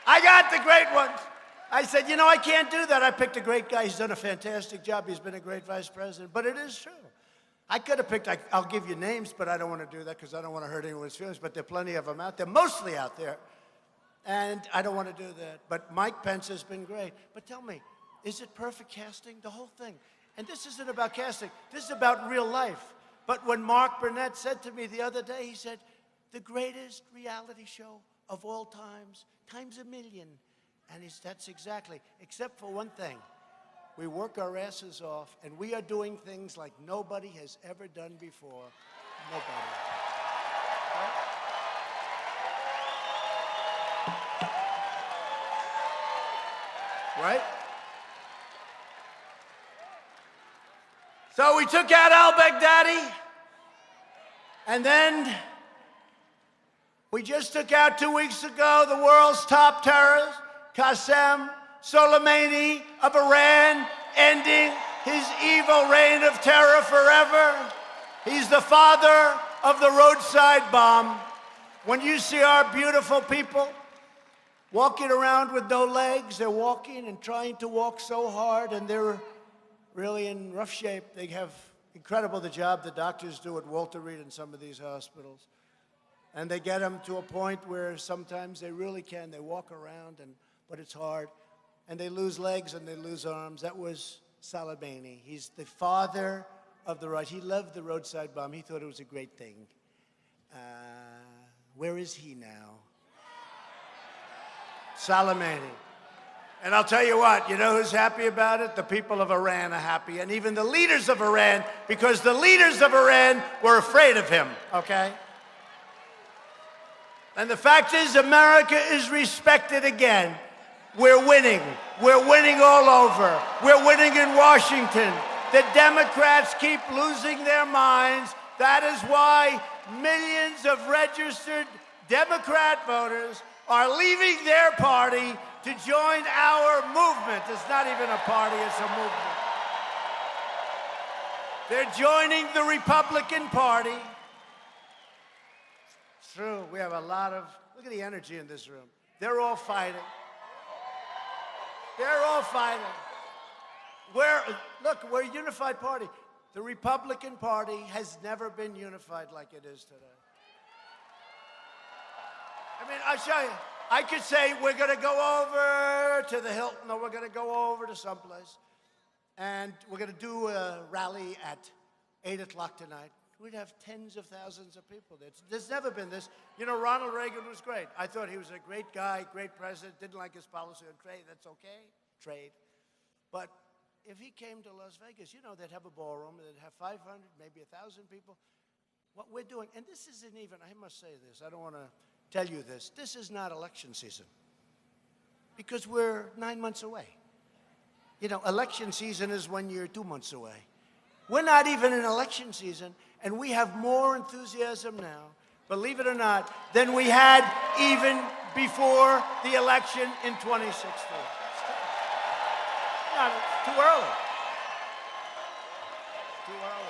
I got the great ones. I said, you know, I can't do that. I picked a great guy. He's done a fantastic job. He's been a great vice president. But it is true. I could have picked, I'll give you names, but I don't want to do that because I don't want to hurt anyone's feelings. But there are plenty of them out there, mostly out there. And I don't want to do that. But Mike Pence has been great. But tell me, is it perfect casting? The whole thing. And this isn't about casting. This is about real life. But when Mark Burnett said to me the other day, he said, the greatest reality show of all times, times a million. And that's exactly, except for one thing. We work our asses off, and we are doing things like nobody has ever done before. Nobody. Right? So we took out al-Baghdadi, and then we just took out 2 weeks ago the world's top terrorist, Qasem Soleimani of Iran, ending his evil reign of terror forever. He's the father of the roadside bomb. When you see our beautiful people walking around with no legs, they're walking and trying to walk so hard, and they're really in rough shape. They have incredible the job the doctors do at Walter Reed and some of these hospitals. And they get them to a point where sometimes they really can. They walk around, but it's hard. And they lose legs and they lose arms. That was Soleimani. He's the father of the right. He loved the roadside bomb. He thought it was a great thing. Where is he now? Soleimani. And I'll tell you what, you know who's happy about it? The people of Iran are happy, and even the leaders of Iran, because the leaders of Iran were afraid of him, okay? And the fact is, America is respected again. We're winning. We're winning all over. We're winning in Washington. The Democrats keep losing their minds. That is why millions of registered Democrat voters are leaving their party to join our movement. It's not even a party, it's a movement. They're joining the Republican Party. It's true, we have a lot of, look at the energy in this room. They're all fighting. They're all fighting. Look, we're a unified party. The Republican Party has never been unified like it is today. I mean, I'll show you. I could say we're going to go over to the Hilton, or we're going to go over to someplace, and we're going to do a rally at 8 o'clock tonight. We'd have tens of thousands of people there. There's never been this. You know, Ronald Reagan was great. I thought he was a great guy, great president, didn't like his policy on trade. That's okay, trade. But if he came to Las Vegas, you know, they'd have a ballroom, they'd have 500, maybe 1,000 people. What we're doing, and this isn't even, I must say this, I don't want to tell you this, this is not election season, because we're 9 months away. You know, election season is when you're 2 months away. We're not even in election season, and we have more enthusiasm now, believe it or not, than we had even before the election in 2016. It's too early. Too early.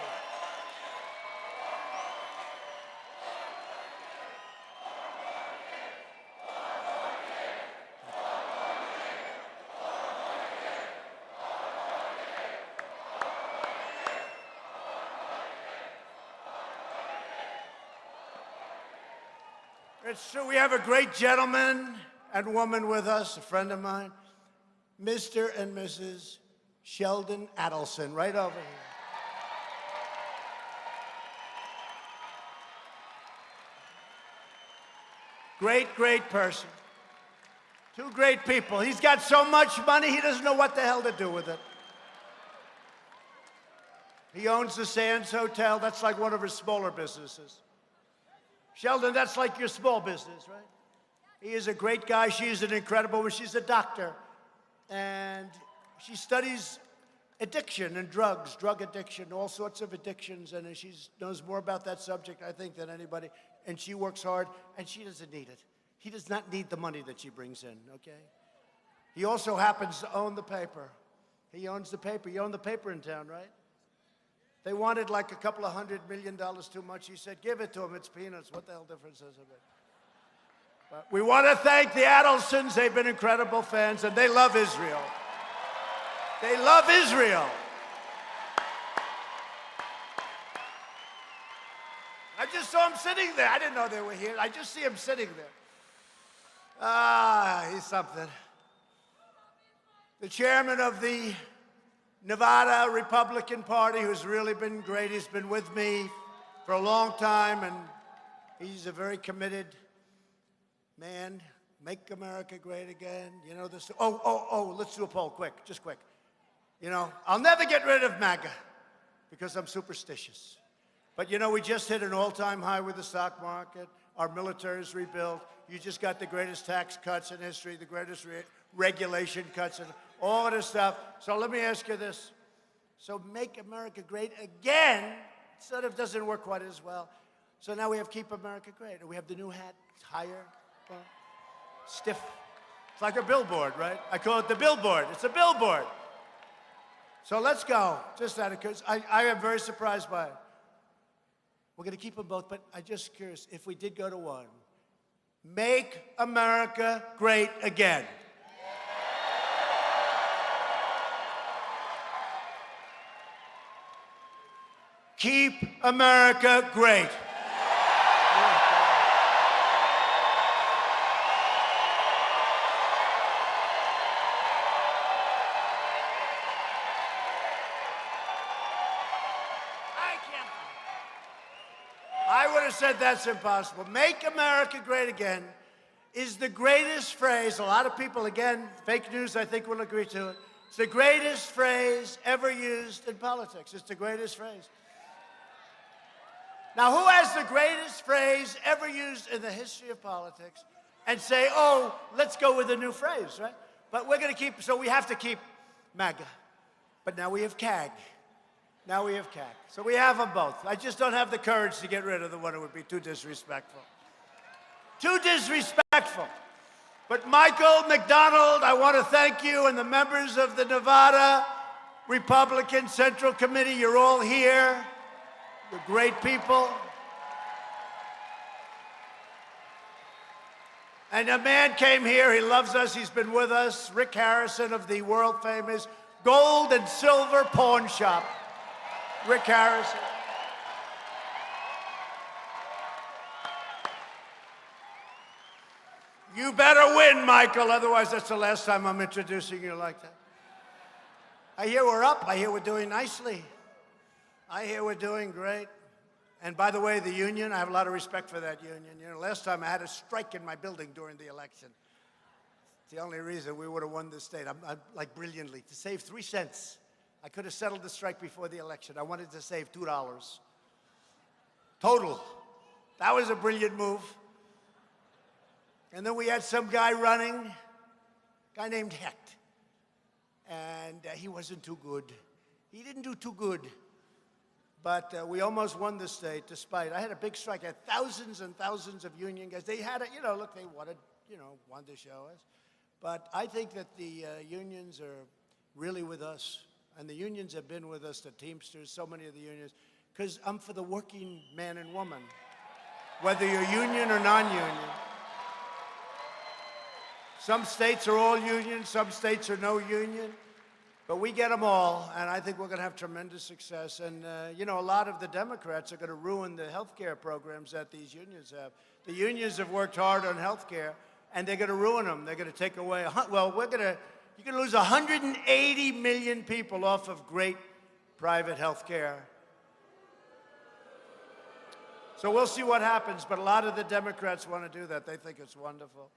It's true. We have a great gentleman and woman with us, a friend of mine, Mr. and Mrs. Sheldon Adelson, right over here. Great, great person. Two great people. He's got so much money, he doesn't know what the hell to do with it. He owns the Sands Hotel. That's like one of his smaller businesses. Sheldon, that's like your small business, right? He is a great guy. She's an incredible one. She's a doctor. And she studies addiction and drugs, drug addiction, all sorts of addictions. And she knows more about that subject, I think, than anybody. And she works hard, and she doesn't need it. He does not need the money that she brings in, okay? He also happens to own the paper. He owns the paper. You own the paper in town, right? They wanted like a couple of $100 million too much. He said, give it to them. It's peanuts. What the hell difference does it make? But we want to thank the Adelsons. They've been incredible fans, and they love Israel. They love Israel. I just saw him sitting there. I didn't know they were here. I just see him sitting there. Ah, he's something. The chairman of the Nevada Republican Party, who's really been great. He's been with me for a long time, and he's a very committed man. Make America great again. You know this. Let's do a poll, quick, just quick. You know, I'll never get rid of MAGA because I'm superstitious. But you know, we just hit an all-time high with the stock market. Our military is rebuilt. You just got the greatest tax cuts in history, the greatest regulation cuts, and all of this stuff. So let me ask you this. So make America great again sort of doesn't work quite as well. So now we have Keep America Great. And we have the new hat. It's higher, stiff. It's like a billboard, right? I call it the billboard. It's a billboard. So let's go. Just out of because I am very surprised by it. We're going to keep them both, but I'm just curious, if we did go to one, make America great again. Keep America great. I would have said that's impossible. Make America great again is the greatest phrase. A lot of people, again, fake news, I think, will agree to it. It's the greatest phrase ever used in politics. It's the greatest phrase. Now, who has the greatest phrase ever used in the history of politics and say, oh, let's go with a new phrase, right? But we're going to keep, so we have to keep MAGA. But now we have CAG. Now we have CAG. So we have them both. I just don't have the courage to get rid of the one. It would be too disrespectful. Too disrespectful. But Michael McDonald, I want to thank you and the members of the Nevada Republican Central Committee. You're all here. You're great people. And a man came here. He loves us. He's been with us. Rick Harrison of the world-famous Gold and Silver Pawn Shop. Rick Harrison. You better win, Michael. Otherwise, that's the last time I'm introducing you like that. I hear we're up. I hear we're doing nicely. I hear we're doing great. And by the way, the union, I have a lot of respect for that union. You know, last time I had a strike in my building during the election. It's the only reason we would have won this state. I'm like brilliantly, to save 3 cents. I could have settled the strike before the election. I wanted to save $2. Total. That was a brilliant move. And then we had some guy running, a guy named Hecht. And he wasn't too good. He didn't do too good. But we almost won the state despite, I had a big strike. I had thousands and thousands of union guys. They had, look, they wanted to show us. But I think that the unions are really with us. And the unions have been with us, the Teamsters, so many of the unions, because I'm for the working man and woman, whether you're union or non-union. Some states are all union, some states are no union, but we get them all, and I think we're going to have tremendous success. And, a lot of the Democrats are going to ruin the health care programs that these unions have. The unions have worked hard on health care, and they're going to ruin them. They're going to take away, you're going to lose 180 million people off of great private health care. So we'll see what happens, but a lot of the Democrats want to do that. They think it's wonderful.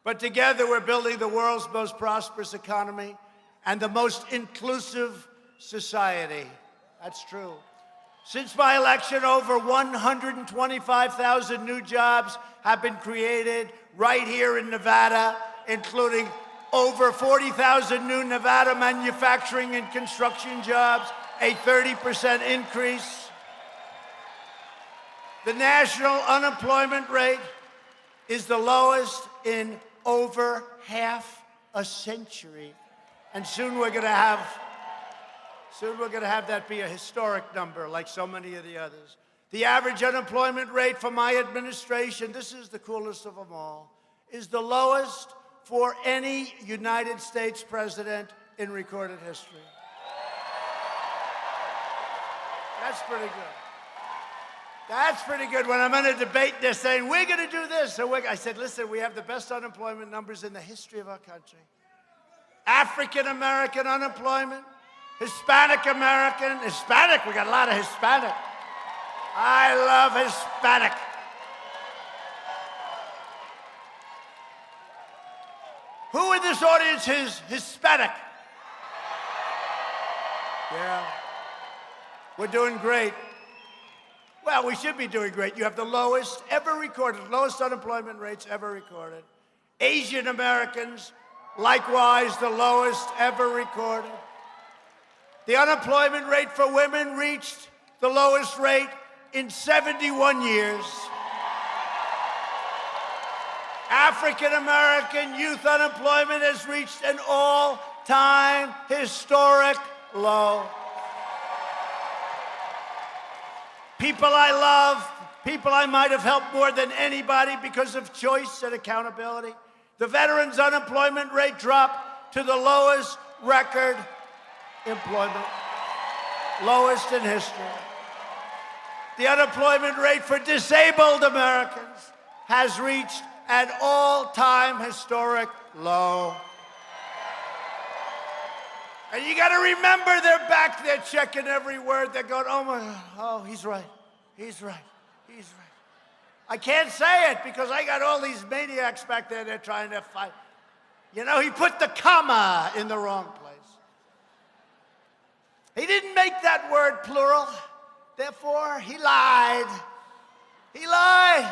But together we're building the world's most prosperous economy and the most inclusive society. That's true. Since my election, over 125,000 new jobs have been created right here in Nevada, including over 40,000 new Nevada manufacturing and construction jobs, a 30% increase. The national unemployment rate is the lowest in over half a century. And soon we're going to have that be a historic number like so many of the others. The average unemployment rate for my administration, this is the coolest of them all, is the lowest for any United States president in recorded history. That's pretty good. That's pretty good. When I'm in a debate, they're saying, we're going to do this. So I said, listen, we have the best unemployment numbers in the history of our country. African-American unemployment, Hispanic-American, Hispanic, we got a lot of Hispanic. I love Hispanic. Who in this audience is Hispanic? Yeah. We're doing great. Well, we should be doing great. You have the lowest ever recorded, lowest unemployment rates ever recorded. Asian Americans, likewise, the lowest ever recorded. The unemployment rate for women reached the lowest rate in 71 years. African American youth unemployment has reached an all-time historic low. People I love, people I might have helped more than anybody because of choice and accountability. The veterans' unemployment rate dropped to the lowest record employment, lowest in history. The unemployment rate for disabled Americans has reached an all-time historic low. And you got to remember, they're back there checking every word. They're going, oh, my God, oh, he's right. He's right. He's right. I can't say it because I got all these maniacs back there. They're trying to fight. You know, he put the comma in the wrong place. He didn't make that word plural. Therefore, he lied. He lied.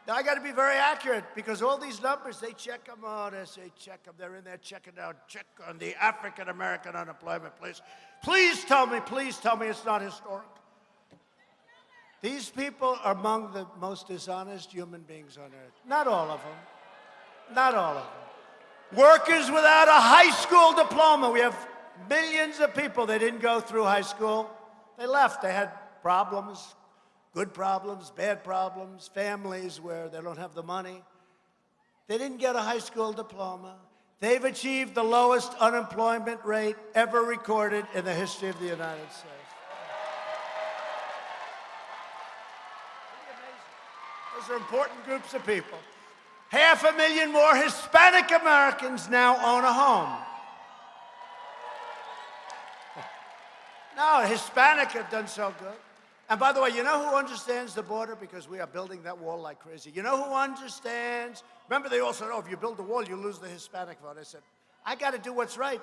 Now, I got to be very accurate because all these numbers, they check them out. They say check them. They're in there checking out. Check on the African-American unemployment, please. Please tell me it's not historic. These people are among the most dishonest human beings on earth. Not all of them. Not all of them. Workers without a high school diploma. We have millions of people. They didn't go through high school. They left. They had problems, good problems, bad problems, families where they don't have the money. They didn't get a high school diploma. They've achieved the lowest unemployment rate ever recorded in the history of the United States. Those are important groups of people. 500,000 more Hispanic Americans now own a home. No, Hispanic have done so good. And by the way, you know who understands the border? Because we are building that wall like crazy. You know who understands? Remember, they all said, oh, if you build the wall, you lose the Hispanic vote. I said, I got to do what's right.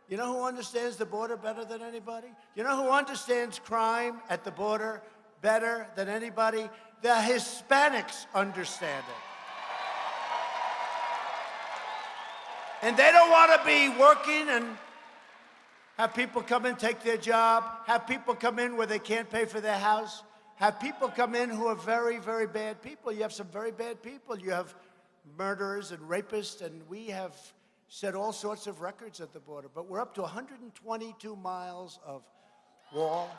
You know who understands the border better than anybody? You know who understands crime at the border better than anybody? The Hispanics understand it. And they don't want to be working and have people come in, take their job, have people come in where they can't pay for their house, have people come in who are very, very bad people. You have some very bad people. You have murderers and rapists, and we have set all sorts of records at the border. But we're up to 122 miles of wall.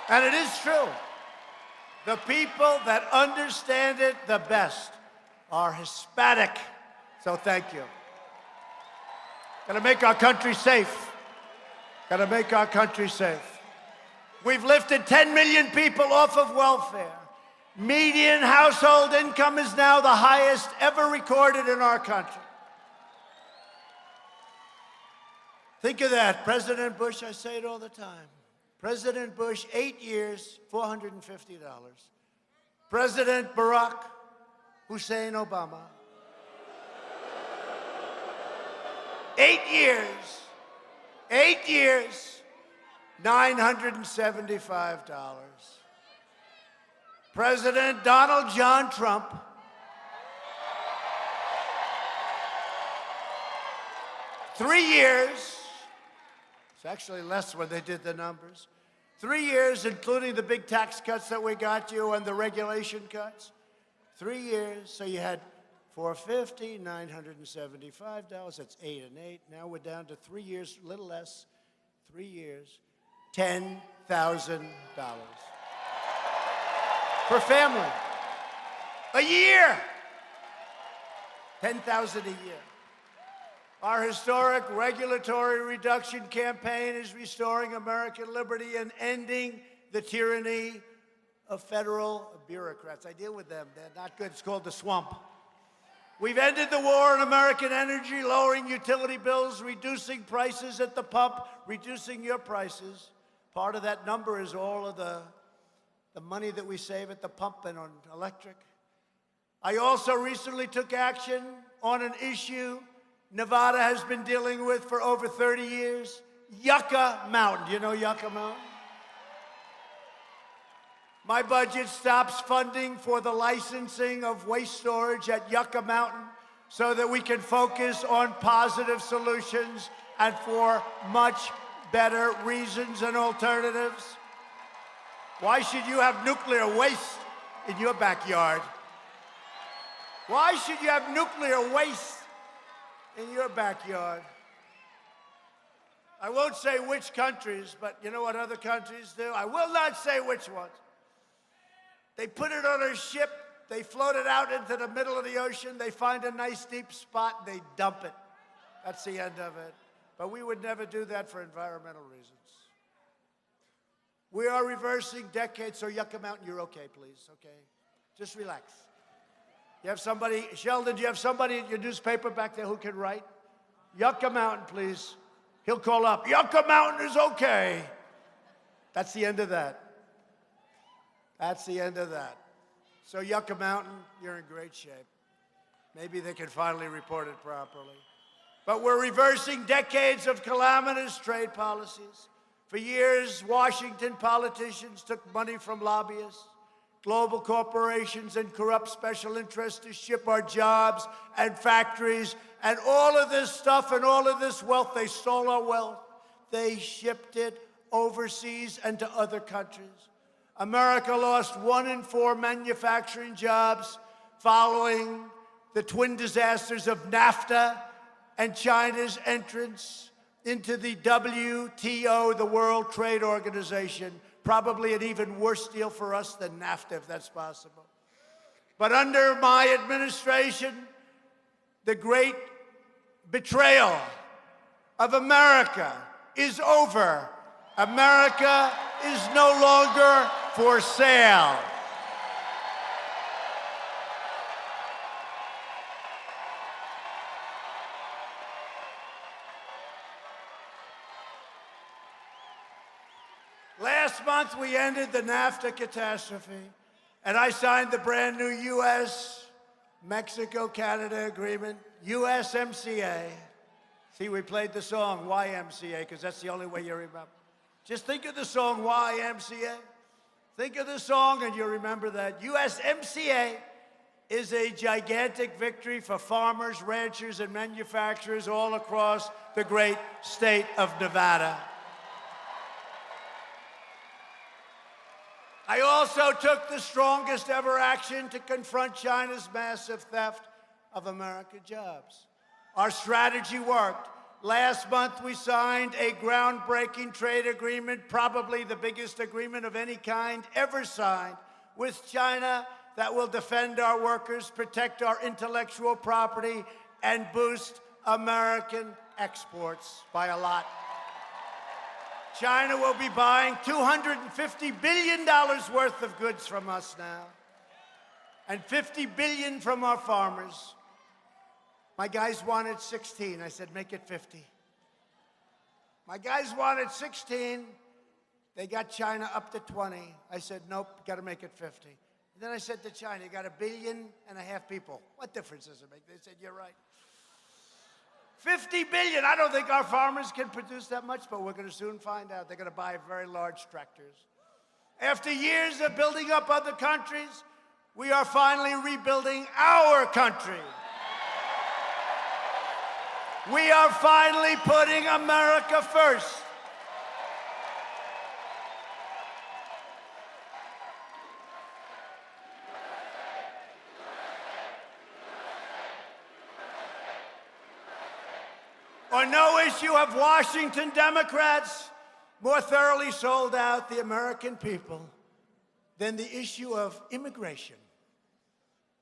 And it is true. The people that understand it the best are Hispanic. So thank you. Got to make our country safe. Got to make our country safe. We've lifted 10 million people off of welfare. Median household income is now the highest ever recorded in our country. Think of that. President Bush, I say it all the time. President Bush, 8 years, $450. President Barack Hussein Obama, 8 years, $975. President Donald John Trump, 3 years, it's actually less when they did the numbers, 3 years, including the big tax cuts that we got you and the regulation cuts, 3 years, so you had $450, $975, that's 8 and 8. Now we're down to 3 years, a little less, 3 years, $10,000 per family. A year, $10,000 a year. Our historic regulatory reduction campaign is restoring American liberty and ending the tyranny of federal bureaucrats. I deal with them. They're not good. It's called the swamp. We've ended the war on American energy, lowering utility bills, reducing prices at the pump, reducing your prices. Part of that number is all of the money that we save at the pump and on electric. I also recently took action on an issue Nevada has been dealing with for over 30 years, Yucca Mountain. Do you know Yucca Mountain? My budget stops funding for the licensing of waste storage at Yucca Mountain so that we can focus on positive solutions and for much better reasons and alternatives. Why should you have nuclear waste in your backyard? Why should you have nuclear waste in your backyard? I won't say which countries, but you know what other countries do? I will not say which ones. They put it on a ship, they float it out into the middle of the ocean, they find a nice deep spot, they dump it. That's the end of it. But we would never do that for environmental reasons. We are reversing decades, so Yucca Mountain, you're okay, please, okay? Just relax. You have somebody, Sheldon, do you have somebody at your newspaper back there who can write? Yucca Mountain, please. He'll call up, Yucca Mountain is okay. That's the end of that. That's the end of that. So Yucca Mountain, you're in great shape. Maybe they can finally report it properly. But we're reversing decades of calamitous trade policies. For years, Washington politicians took money from lobbyists, global corporations, and corrupt special interests to ship our jobs and factories and all of this stuff and all of this wealth. They stole our wealth. They shipped it overseas and to other countries. America lost 1 in 4 manufacturing jobs following the twin disasters of NAFTA and China's entrance into the WTO, the World Trade Organization. Probably an even worse deal for us than NAFTA, if that's possible. But under my administration, the great betrayal of America is over. America is no longer for sale. Last month, we ended the NAFTA catastrophe, and I signed the brand new U.S.-Mexico-Canada agreement, USMCA. See, we played the song YMCA because that's the only way you remember. Just think of the song YMCA. Think of the song and you'll remember that. USMCA is a gigantic victory for farmers, ranchers, and manufacturers all across the great state of Nevada. I also took the strongest ever action to confront China's massive theft of American jobs. Our strategy worked. Last month, we signed a groundbreaking trade agreement, probably the biggest agreement of any kind ever signed, with China that will defend our workers, protect our intellectual property, and boost American exports by a lot. China will be buying $250 billion worth of goods from us now, and $50 billion from our farmers. My guys wanted 16. I said, make it 50. My guys wanted 16. They got China up to 20. I said, nope, got to make it 50. And then I said to China, you got 1.5 billion people. What difference does it make? They said, you're right. 50 billion. I don't think our farmers can produce that much, but we're going to soon find out. They're going to buy very large tractors. After years of building up other countries, we are finally rebuilding our country. We are finally putting America first. Or no issue of Washington Democrats more thoroughly sold out the American people than the issue of immigration.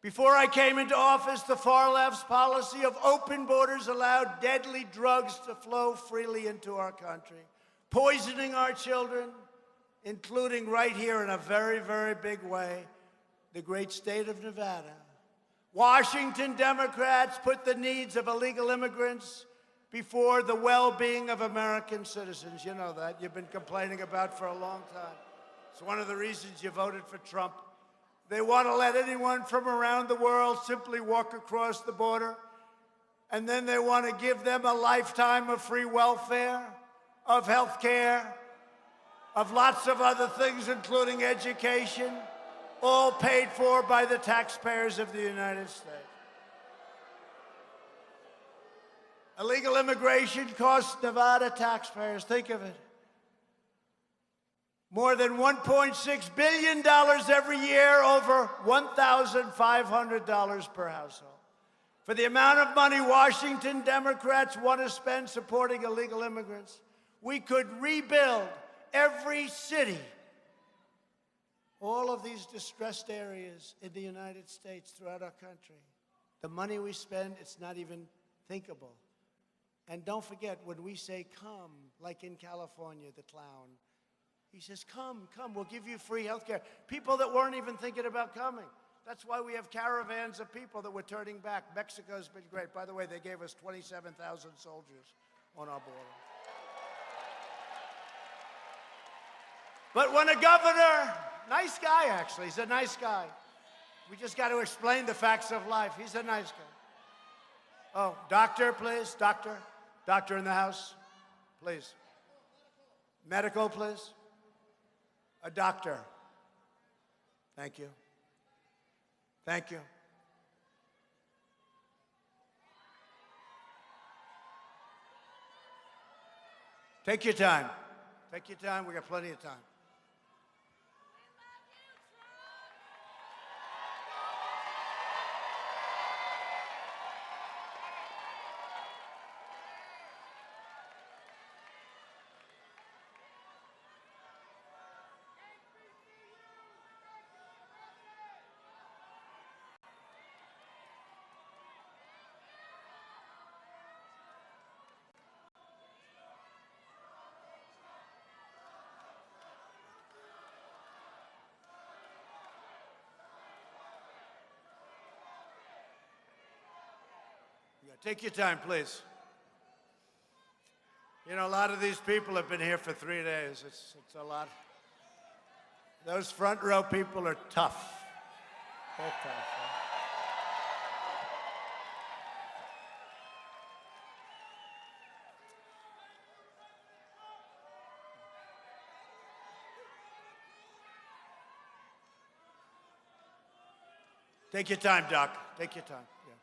Before I came into office, the far left's policy of open borders allowed deadly drugs to flow freely into our country, poisoning our children, including right here in a very, very big way, the great state of Nevada. Washington Democrats put the needs of illegal immigrants before the well-being of American citizens. You know that. You've been complaining about for a long time. It's one of the reasons you voted for Trump. They want to let anyone from around the world simply walk across the border, and then they want to give them a lifetime of free welfare, of health care, of lots of other things, including education, all paid for by the taxpayers of the United States. Illegal immigration costs Nevada taxpayers, think of it, more than $1.6 billion every year, over $1,500 per household. For the amount of money Washington Democrats want to spend supporting illegal immigrants, we could rebuild every city, all of these distressed areas in the United States throughout our country. The money we spend, it's not even thinkable. And don't forget, when we say come, like in California, the clown, he says, come, we'll give you free health care. People that weren't even thinking about coming. That's why we have caravans of people that we're turning back. Mexico's been great. By the way, they gave us 27,000 soldiers on our border. But when a governor Nice guy, actually. He's a nice guy. We just got to explain the facts of life. He's a nice guy. Oh, doctor, please. Doctor. Doctor in the house, please. Medical, please. A doctor. Thank you. Thank you. Take your time. Take your time. We got plenty of time. Yeah, take your time, please. You know, a lot of these people have been here for 3 days. It's a lot. Those front row people are tough. They're tough. Huh? Take your time, Doc. Take your time. Yeah.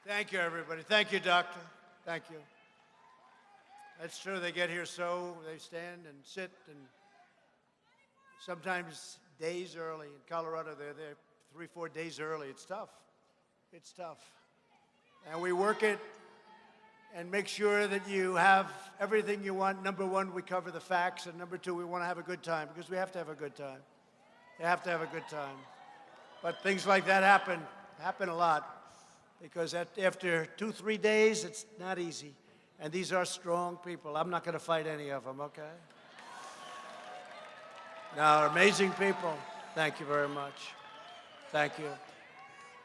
Thank you, everybody. Thank you, Doctor. Thank you. That's true. They get here they stand and sit, and sometimes days early. In Colorado, they're there 3-4 days early. It's tough. It's tough. And we work it and make sure that you have everything you want. Number one, we cover the facts, and number two, we want to have a good time, because we have to have a good time. You have to have a good time. But things like that happen a lot. Because after 2-3 days, it's not easy. And these are strong people. I'm not going to fight any of them, okay? No, amazing people. Thank you very much. Thank you.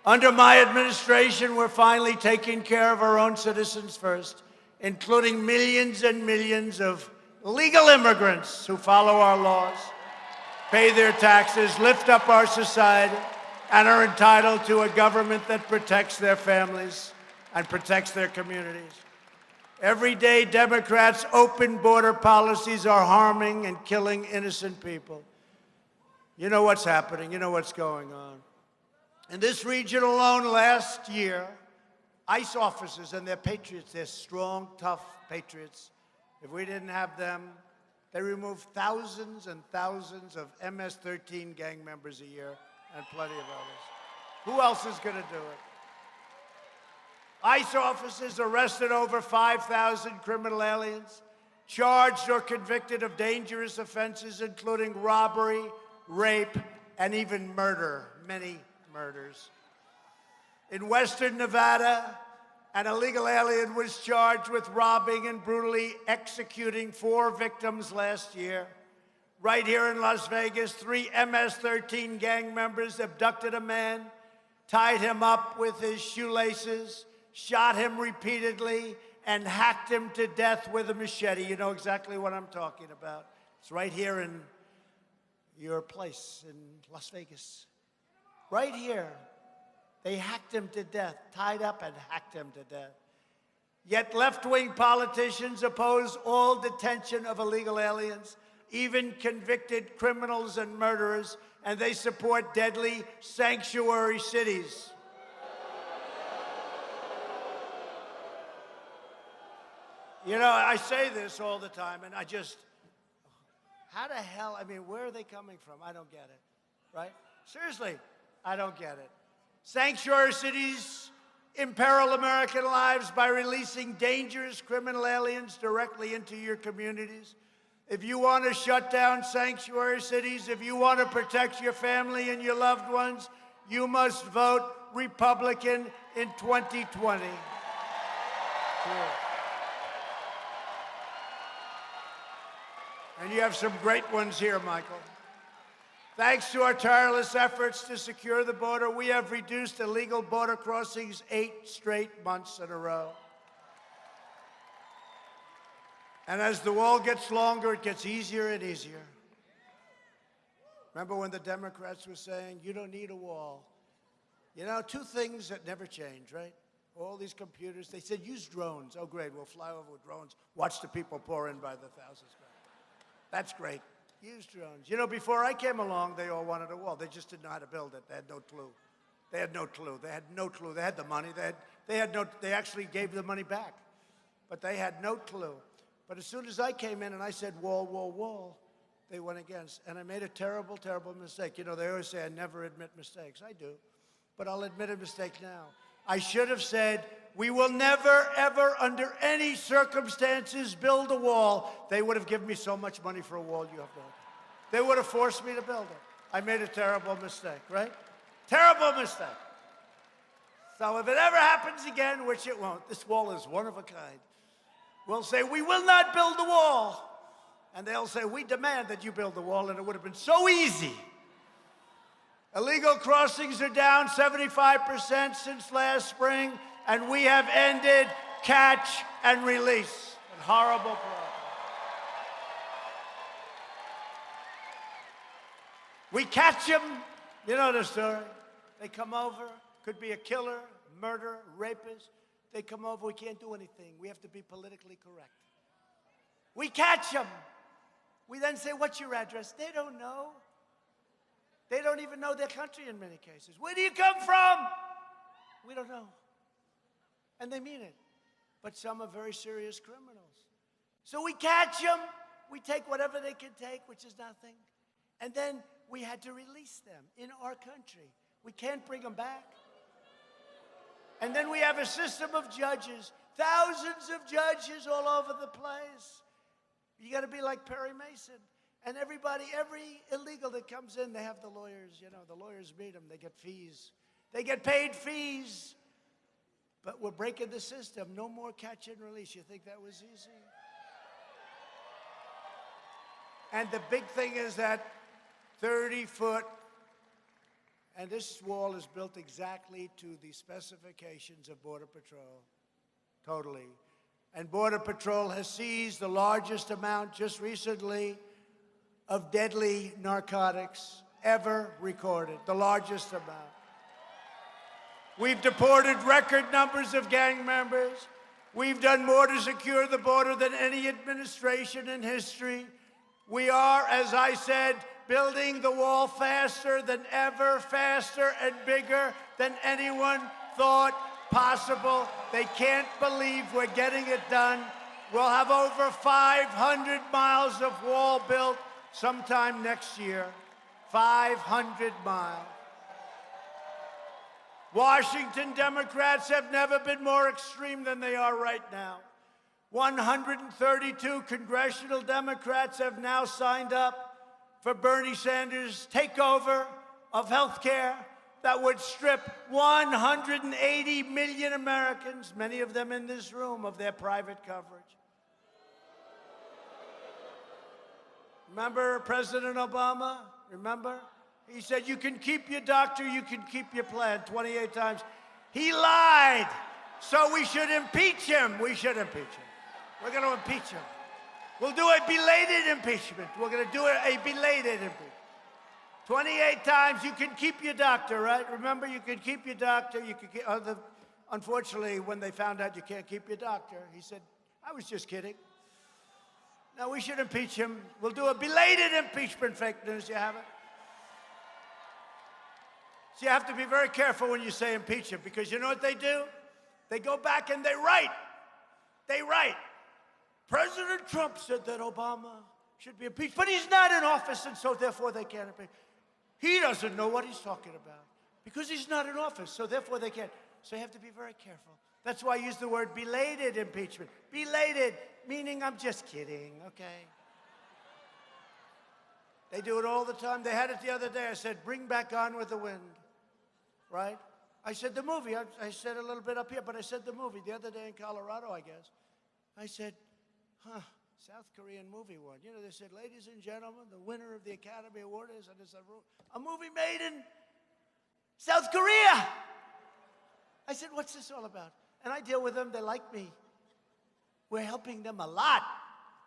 Under my administration, we're finally taking care of our own citizens first, including millions and millions of legal immigrants who follow our laws, pay their taxes, lift up our society, and are entitled to a government that protects their families and protects their communities. Every day, Democrats' open border policies are harming and killing innocent people. You know what's happening. You know what's going on. In this region alone last year, ICE officers, and they're patriots, they're strong, tough patriots. If we didn't have them, they removed thousands and thousands of MS-13 gang members a year, and plenty of others. Who else is going to do it? ICE officers arrested over 5,000 criminal aliens, charged or convicted of dangerous offenses, including robbery, rape, and even murder, many murders. In Western Nevada, An illegal alien was charged with robbing and brutally executing 4 victims last year. Right here in Las Vegas, 3 MS-13 gang members abducted a man, tied him up with his shoelaces, shot him repeatedly, and hacked him to death with a machete. You know exactly what I'm talking about. It's right here in your place in Las Vegas. Right here. They hacked him to death, tied up and hacked him to death. Yet left-wing politicians oppose all detention of illegal aliens, even convicted criminals and murderers, and they support deadly sanctuary cities. You know, I say this all the time, and how the hell, I mean, where are they coming from? I don't get it, right? Seriously, I don't get it. Sanctuary cities imperil American lives by releasing dangerous criminal aliens directly into your communities. If you want to shut down sanctuary cities, if you want to protect your family and your loved ones, you must vote Republican in 2020. Cool. And you have some great ones here, Michael. Thanks to our tireless efforts to secure the border, we have reduced illegal border crossings 8 straight months in a row. And as the wall gets longer, it gets easier and easier. Remember when the Democrats were saying, you don't need a wall? You know, 2 things that never change, right? All these computers, they said, use drones. Oh, great, we'll fly over with drones, watch the people pour in by the thousands. That's great. Use drones. You know, before I came along, they all wanted a wall. They just didn't know how to build it. They had no clue. They had no clue. They had no clue. They had the money. They actually gave the money back. But they had no clue. But as soon as I came in and I said, wall, wall, wall, they went against. And I made a terrible, terrible mistake. You know, they always say I never admit mistakes. I do. But I'll admit a mistake now. I should have said, we will never, ever, under any circumstances, build a wall. They would have given me so much money for a wall you have no idea. They would have forced me to build it. I made a terrible mistake, right? Terrible mistake. So if it ever happens again, which it won't, this wall is one of a kind. We'll say, we will not build the wall. And they'll say, we demand that you build the wall, and it would have been so easy. Illegal crossings are down 75% since last spring, and we have ended catch and release. A horrible problem. We catch them, you know the story. They come over, could be a killer, murderer, rapist. They come over, we can't do anything. We have to be politically correct. We catch them. We then say, what's your address? They don't know. They don't even know their country in many cases. Where do you come from? We don't know. And they mean it. But some are very serious criminals. So we catch them. We take whatever they can take, which is nothing. And then we had to release them in our country. We can't bring them back. And then we have a system of judges, thousands of judges all over the place. You got to be like Perry Mason. And everybody, every illegal that comes in, they have the lawyers, you know, the lawyers meet them, they get fees. They get paid fees. But we're breaking the system. No more catch and release. You think that was easy? And the big thing is that 30-foot, and this wall is built exactly to the specifications of Border Patrol, totally. And Border Patrol has seized the largest amount just recently of deadly narcotics ever recorded, the largest amount. We've deported record numbers of gang members. We've done more to secure the border than any administration in history. We are, as I said, building the wall faster than ever, faster and bigger than anyone thought possible. They can't believe we're getting it done. We'll have over 500 miles of wall built sometime next year. 500 miles. Washington Democrats have never been more extreme than they are right now. 132 congressional Democrats have now signed up for Bernie Sanders' takeover of health care, that would strip 180 million Americans, many of them in this room, of their private coverage. Remember President Obama? Remember? He said, you can keep your doctor, you can keep your plan 28 times. He lied. So we should impeach him. We should impeach him. We're going to impeach him. We'll do a belated impeachment. We're going to do a belated impeachment. 28 times, you can keep your doctor, right? Remember, you can keep your doctor. You can keep, unfortunately, when they found out you can't keep your doctor, he said, I was just kidding. No, we should impeach him. We'll do a belated impeachment, fake news. You have it? So you have to be very careful when you say impeach him, because you know what they do? They go back and they write. They write. President Trump said that Obama should be impeached, but he's not in office, and so therefore they can't impeach. He doesn't know what he's talking about because he's not in office, so therefore they can't. So you have to be very careful. That's why I use the word belated impeachment. Belated, meaning I'm just kidding, okay? They do it all the time. They had it the other day. I said, bring back Gone with the Wind, right? I said the movie. I said a little bit up here, but I said the movie the other day in Colorado, I guess. I said, South Korean movie won. You know, they said, ladies and gentlemen, the winner of the Academy Award is, and it's a movie made in South Korea. I said, what's this all about? And I deal with them. They like me. We're helping them a lot.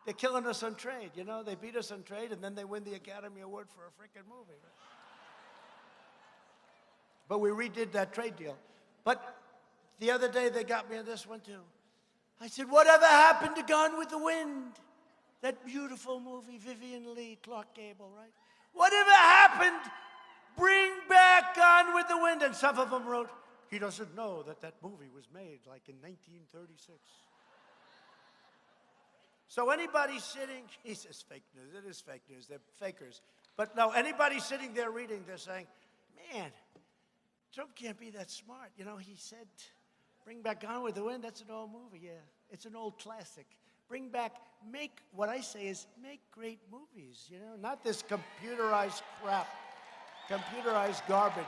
They're killing us on trade. You know, they beat us on trade, and then they win the Academy Award for a freaking movie. Right? But we redid that trade deal. But the other day, they got me on this one, too. I said, whatever happened to Gone with the Wind? That beautiful movie, Vivian Leigh, Clark Gable, right? Whatever happened? Bring back Gone with the Wind. And some of them wrote, he doesn't know that that movie was made like in 1936. So anybody sitting, he says fake news. It is fake news. They're fakers. But no, anybody sitting there reading, they're saying, man, Trump can't be that smart. You know, he said, bring back Gone with the Wind. That's an old movie, yeah. It's an old classic. Bring back, what I say is make great movies, you know, not this computerized crap, computerized garbage.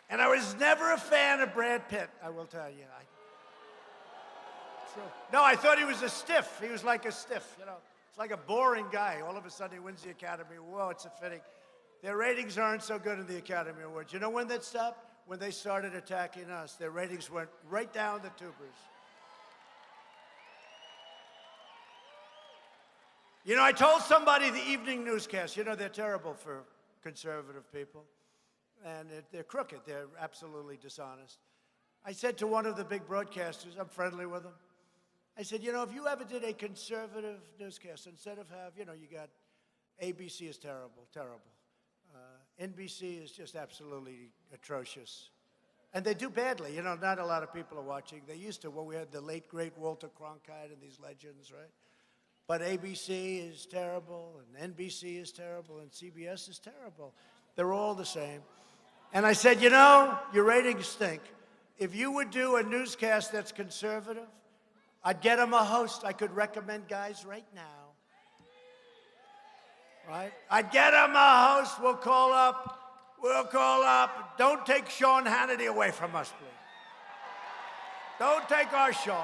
And I was never a fan of Brad Pitt, I will tell you. No, I thought he was a stiff. He was like a stiff, you know. It's like a boring guy. All of a sudden he wins the Academy. Whoa, it's a fitting. Their ratings aren't so good in the Academy Awards. You know when that stopped? When they started attacking us. Their ratings went right down the tubers. You know, I told somebody the evening newscast, you know, they're terrible for conservative people. And they're crooked. They're absolutely dishonest. I said to one of the big broadcasters, I'm friendly with them, I said, you know, if you ever did a conservative newscast, instead of you know, you got ABC is terrible, terrible. NBC is just absolutely atrocious. And they do badly. You know, not a lot of people are watching. They used to when we had the late, great Walter Cronkite and these legends, right? But ABC is terrible, and NBC is terrible, and CBS is terrible. They're all the same. And I said, you know, your ratings stink. If you would do a newscast that's conservative, I'd get them a host. I could recommend guys right now. Right? I'd get them a host. We'll call up. Don't take Sean Hannity away from us, please. Don't take our show.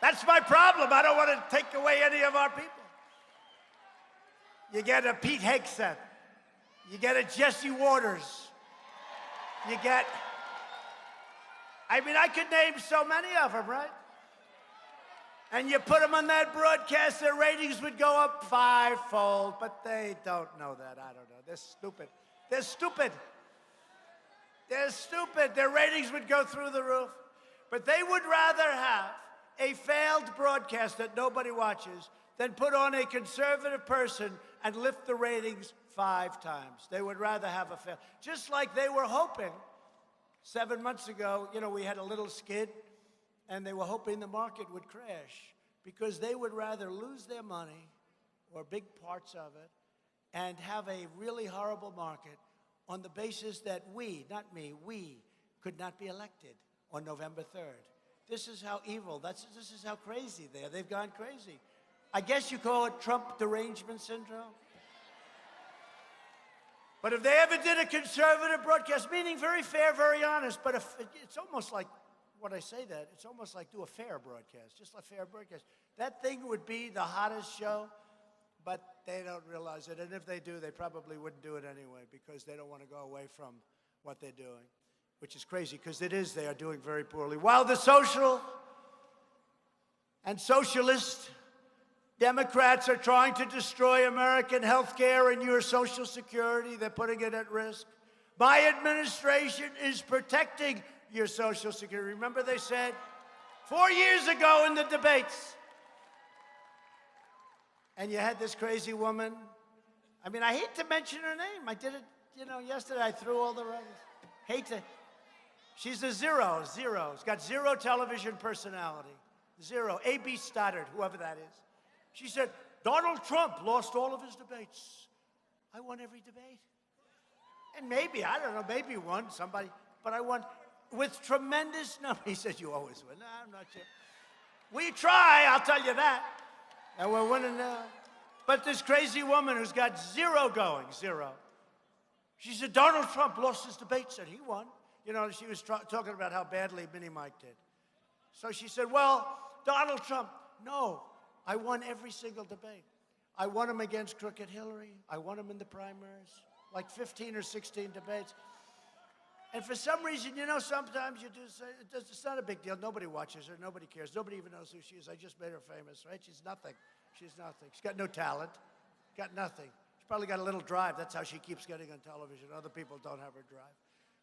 That's my problem. I don't want to take away any of our people. You get a Pete Hegseth. You get a Jesse Waters. You get, I mean, I could name so many of them, right? And you put them on that broadcast, their ratings would go up fivefold, but they don't know that. I don't know. They're stupid. They're stupid. They're stupid. Their ratings would go through the roof. But they would rather have a failed broadcast that nobody watches than put on a conservative person and lift the ratings 5 times. They would rather have a fail. Just like they were hoping 7 months ago, you know, we had a little skid, and they were hoping the market would crash because they would rather lose their money or big parts of it and have a really horrible market on the basis that we, not me, we could not be elected on November 3rd. This is how evil, this is how crazy they are. They've gone crazy. I guess you call it Trump derangement syndrome. But if they ever did a conservative broadcast, meaning very fair, very honest, but if, it's almost like, when I say that, it's almost like do a fair broadcast, just a fair broadcast. That thing would be the hottest show, but they don't realize it. And if they do, they probably wouldn't do it anyway because they don't want to go away from what they're doing, which is crazy because they are doing very poorly. While the social and socialist Democrats are trying to destroy American health care and your Social Security, they're putting it at risk. My administration is protecting your Social Security. Remember they said 4 years ago in the debates, and you had this crazy woman. I mean, I hate to mention her name. I did it, yesterday. I threw all the runs. She's a zero. She's got zero television personality. Zero. A.B. Stoddard, whoever that is. She said, Donald Trump lost all of his debates. I won every debate. And maybe, I don't know, maybe won somebody, but I won with tremendous number. He said, you always win. No, I'm not sure. We try, I'll tell you that. And we're winning now. But this crazy woman who's got zero going, zero. She said, Donald Trump lost his debates and he won. She was talking about how badly Mini Mike did. So she said, well, Donald Trump, no, I won every single debate. I won him against Crooked Hillary. I won him in the primaries, like 15 or 16 debates. And for some reason, sometimes you do say, it's not a big deal. Nobody watches her. Nobody cares. Nobody even knows who she is. I just made her famous, right? She's nothing. She's nothing. She's got no talent. Got nothing. She's probably got a little drive. That's how she keeps getting on television. Other people don't have her drive.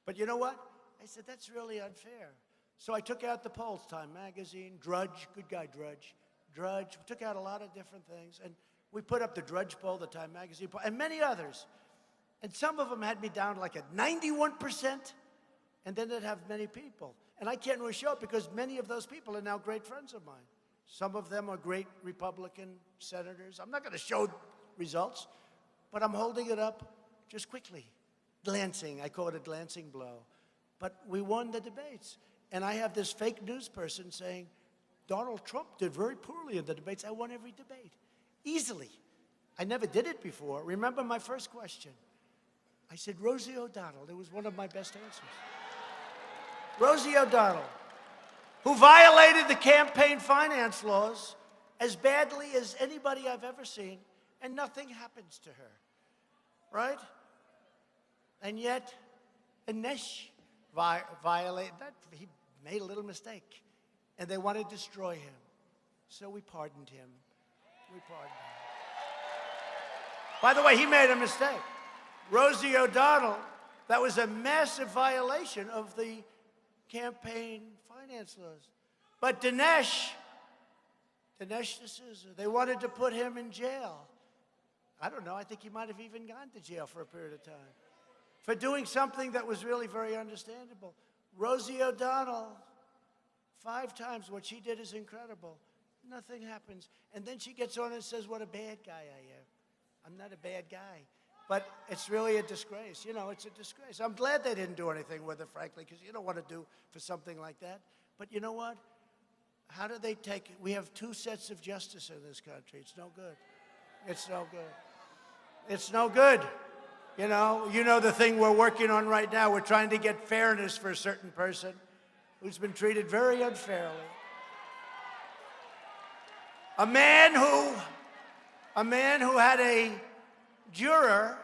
But you know what? I said, that's really unfair. So I took out the polls, Time Magazine, Drudge, good guy Drudge. Drudge, we took out a lot of different things. And we put up the Drudge poll, the Time Magazine poll, and many others. And some of them had me down like at 91%, and then they'd have many people. And I can't really show it because many of those people are now great friends of mine. Some of them are great Republican senators. I'm not going to show results, but I'm holding it up just quickly. Glancing, I call it a glancing blow. But we won the debates. And I have this fake news person saying, Donald Trump did very poorly in the debates. I won every debate, easily. I never did it before. Remember my first question? I said, Rosie O'Donnell. It was one of my best answers. Rosie O'Donnell, who violated the campaign finance laws as badly as anybody I've ever seen, and nothing happens to her, right? And yet, Anesh violated that. He made a little mistake, and they want to destroy him. So we pardoned him. We pardoned him. By the way, he made a mistake. Rosie O'Donnell, that was a massive violation of the campaign finance laws. But Dinesh D'Souza, they wanted to put him in jail. I don't know, I think he might have even gone to jail for a period of time for doing something that was really very understandable. Rosie O'Donnell, 5 times, what she did is incredible. Nothing happens. And then she gets on and says, what a bad guy I am. I'm not a bad guy. But it's really a disgrace. It's a disgrace. I'm glad they didn't do anything with it, frankly, because you don't want to do for something like that. But you know what? How do they take it? We have 2 sets of justice in this country. It's no good. It's no good. It's no good. You know the thing we're working on right now. We're trying to get fairness for a certain person who's been treated very unfairly. A man who had a juror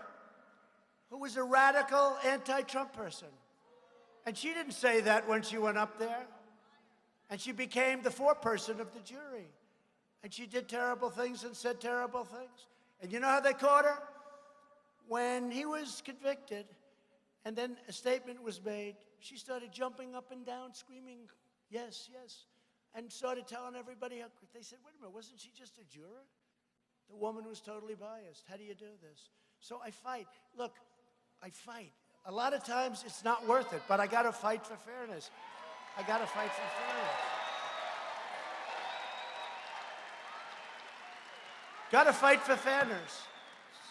who was a radical anti-Trump person. And she didn't say that when she went up there. And she became the foreperson of the jury. And she did terrible things and said terrible things. And you know how they caught her? When he was convicted, and then a statement was made, she started jumping up and down, screaming, yes, yes, and started telling everybody how they said, wait a minute, wasn't she just a juror? The woman was totally biased. How do you do this? So I fight. Look, I fight. A lot of times it's not worth it, but I got to fight for fairness. I got to fight for fairness. Got to fight for fairness.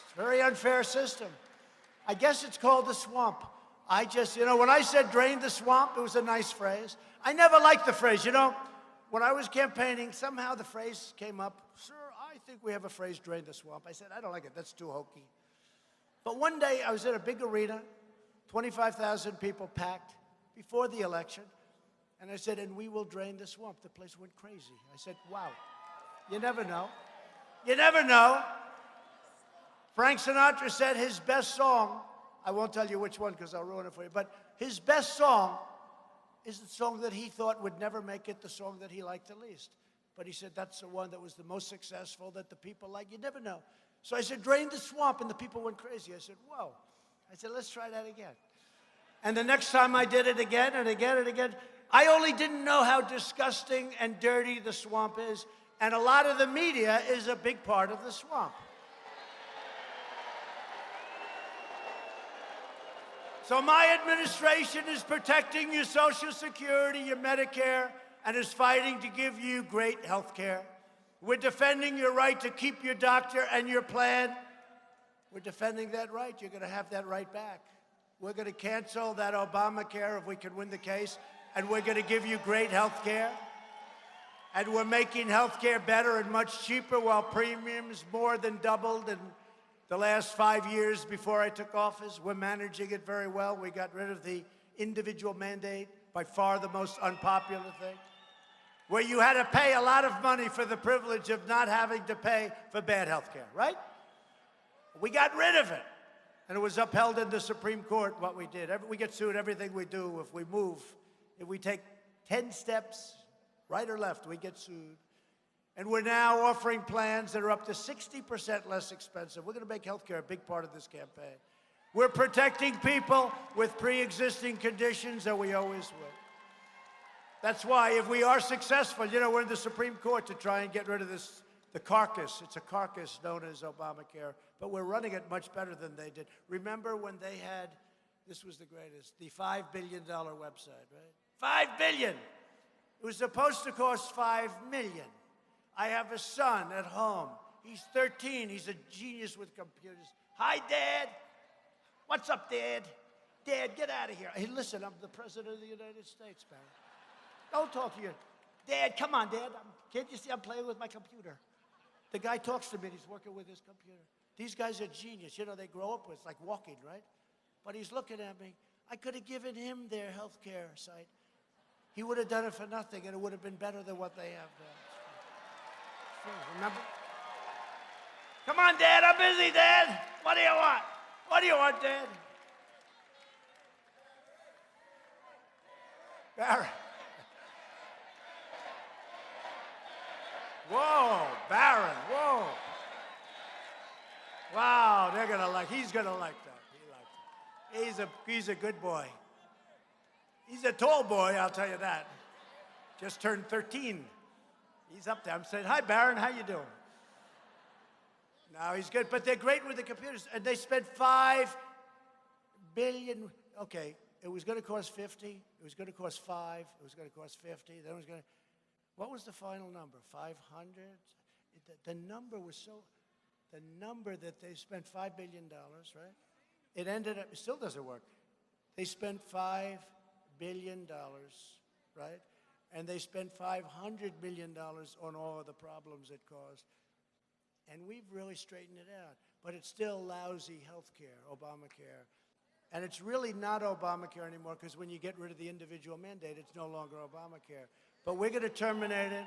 It's a very unfair system. I guess it's called the swamp. I just, when I said drain the swamp, it was a nice phrase. I never liked the phrase. When I was campaigning, somehow the phrase came up, sir, I think we have a phrase, drain the swamp. I said, I don't like it. That's too hokey. But one day I was at a big arena, 25,000 people packed before the election. And I said, and we will drain the swamp. The place went crazy. I said, wow, you never know. You never know. Frank Sinatra said his best song, I won't tell you which one because I'll ruin it for you, but his best song is the song that he thought would never make it, the song that he liked the least. But he said that's the one that was the most successful, that the people like. You never know. So I said, drain the swamp, and the people went crazy. I said, whoa. I said, let's try that again. And the next time I did it again and again and again, I only didn't know how disgusting and dirty the swamp is, and a lot of the media is a big part of the swamp. So my administration is protecting your Social Security, your Medicare, and is fighting to give you great health care. We're defending your right to keep your doctor and your plan. We're defending that right. You're going to have that right back. We're going to cancel that Obamacare if we can win the case, and we're going to give you great health care. And we're making health care better and much cheaper while premiums more than doubled in the last 5 years before I took office. We're managing it very well. We got rid of the individual mandate, by far the most unpopular thing, where you had to pay a lot of money for the privilege of not having to pay for bad health care, right? We got rid of it. And it was upheld in the Supreme Court, what we did. We get sued everything we do. If we move, if we take 10 steps, right or left, we get sued. And we're now offering plans that are up to 60% less expensive. We're going to make healthcare a big part of this campaign. We're protecting people with pre-existing conditions, that we always will. That's why, if we are successful, you know, we're in the Supreme Court to try and get rid of this, the carcass. It's a carcass known as Obamacare, but we're running it much better than they did. Remember when they had, this was the greatest, the $5 billion website, right? $5 billion. It was supposed to cost $5 million. I have a son at home. He's 13. He's a genius with computers. Hi, Dad. What's up, Dad? Dad, get out of here. Hey, listen, I'm the President of the United States, man. Don't talk to you. Dad, come on, Dad. Can't you see I'm playing with my computer? The guy talks to me, and he's working with his computer. These guys are genius. You know, they grow up with, it's like walking, right? But he's looking at me. I could have given him their health care site. He would have done it for nothing, and it would have been better than what they have there. Remember? Come on, Dad, I'm busy, Dad. What do you want? What do you want, Dad? Barron. Whoa, Barron, whoa. Wow, they're gonna like, he's gonna like that. He likes it. He's a good boy. He's a tall boy, I'll tell you that. Just turned 13. He's up there. I'm saying, hi, Barron, how you doing? No, he's good, but they're great with the computers. And they spent $5 billion. Okay, it was going to cost 50. It was going to cost 5. It was going to cost 50. Then it was going to. What was the final number? 500. The number was so. The number that they spent $5 billion, right? It ended up. It still doesn't work. They spent $5 billion, right? And they spent $500 million on all of the problems it caused. And we've really straightened it out. But it's still lousy health care, Obamacare. And it's really not Obamacare anymore, because when you get rid of the individual mandate, it's no longer Obamacare. But we're going to terminate it.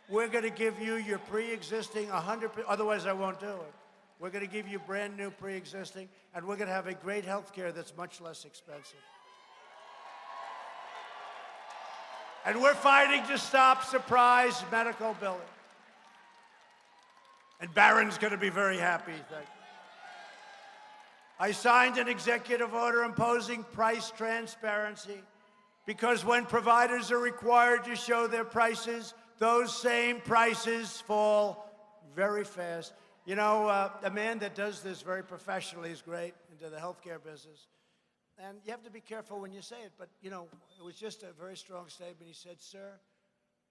We're going to give you your pre-existing 100%, otherwise I won't do it. We're going to give you brand new pre-existing, and we're going to have a great health care that's much less expensive. And we're fighting to stop surprise medical billing. And Barron's going to be very happy. I signed an executive order imposing price transparency, because when providers are required to show their prices, those same prices fall very fast. You know, a man that does this very professionally is great into the healthcare business. And you have to be careful when you say it, but, you know, it was just a very strong statement. He said, sir,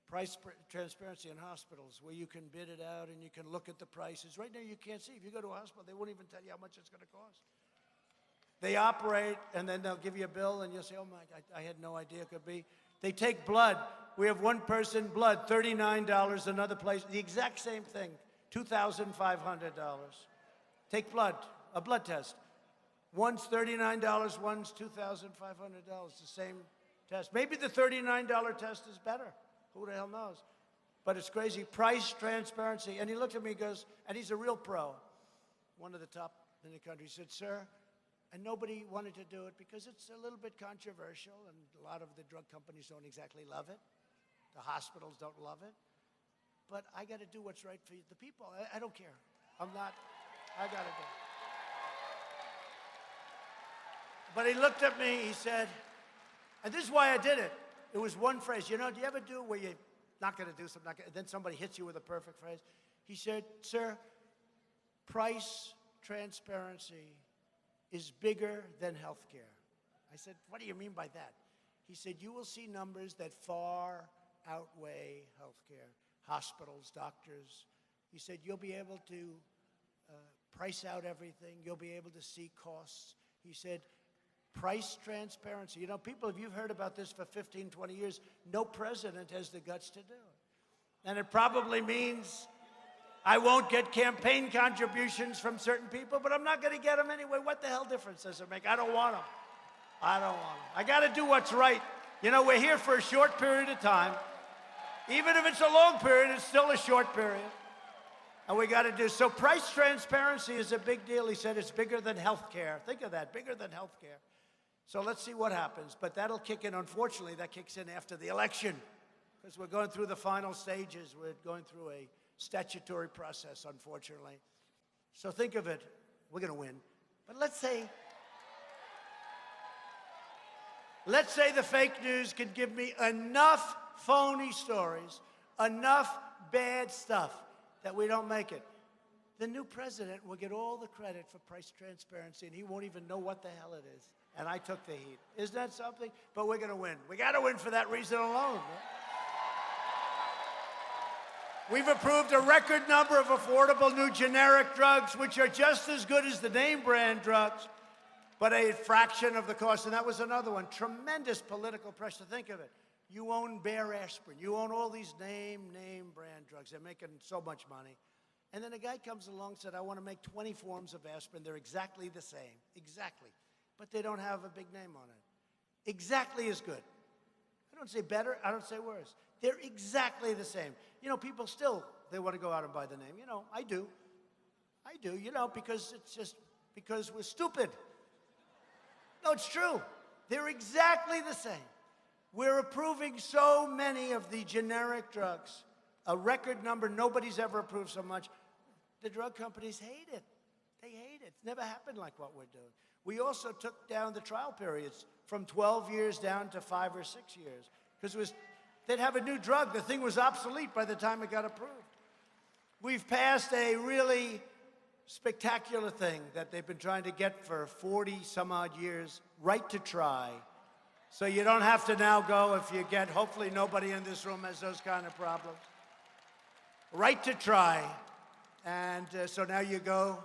price transparency in hospitals, where you can bid it out and you can look at the prices. Right now you can't see. If you go to a hospital, they won't even tell you how much it's going to cost. They operate, and then they'll give you a bill, and you'll say, oh, my, I had no idea it could be. They take blood. We have one person, blood, $39. Another place, the exact same thing, $2,500. Take blood, a blood test. One's $39, one's $2,500, the same test. Maybe the $39 test is better. Who the hell knows? But it's crazy. Price, transparency. And he looked at me and goes, and he's a real pro, one of the top in the country. He said, sir, and nobody wanted to do it because it's a little bit controversial, and a lot of the drug companies don't exactly love it. The hospitals don't love it. But I got to do what's right for the people. I don't care. I got to do it. But he looked at me, he said, and this is why I did it. It was one phrase. You know, do you ever do where you're not going to do something, then somebody hits you with a perfect phrase? He said, sir, price transparency is bigger than healthcare. I said, what do you mean by that? He said, you will see numbers that far outweigh healthcare, hospitals, doctors. He said, you'll be able to price out everything. You'll be able to see costs. He said, price transparency. You know, people, if you've heard about this for 15, 20 years, no president has the guts to do it. And it probably means I won't get campaign contributions from certain people, but I'm not going to get them anyway. What the hell difference does it make? I don't want them. I don't want them. I got to do what's right. You know, we're here for a short period of time. Even if it's a long period, it's still a short period. And we got to do, so price transparency is a big deal. He said it's bigger than healthcare. Think of that, bigger than healthcare. So let's see what happens. But that'll kick in, unfortunately, that kicks in after the election, because we're going through the final stages. We're going through a statutory process, unfortunately. So think of it, we're going to win. But let's say the fake news can give me enough phony stories, enough bad stuff that we don't make it. The new president will get all the credit for price transparency, and he won't even know what the hell it is. And I took the heat. Isn't that something? But we're going to win. We got to win for that reason alone. Right? We've approved a record number of affordable new generic drugs, which are just as good as the name brand drugs, but a fraction of the cost. And that was another one. Tremendous political pressure. Think of it. You own Bayer aspirin. You own all these name brand drugs. They're making so much money. And then a guy comes along and said, I want to make 20 forms of aspirin. They're exactly the same. Exactly. But they don't have a big name on it. Exactly as good. I don't say better. I don't say worse. They're exactly the same. You know, people still, they want to go out and buy the name. You know, I do. You know, because it's just, because we're stupid. No, it's true. They're exactly the same. We're approving so many of the generic drugs, a record number. Nobody's ever approved so much. The drug companies hate it. They hate it. It's never happened like what we're doing. We also took down the trial periods from 12 years down to 5 or 6 years, because they'd have a new drug. The thing was obsolete by the time it got approved. We've passed a really spectacular thing that they've been trying to get for 40 some odd years, right to try. So you don't have to now go if you get, hopefully nobody in this room has those kind of problems. Right to try. And so now you go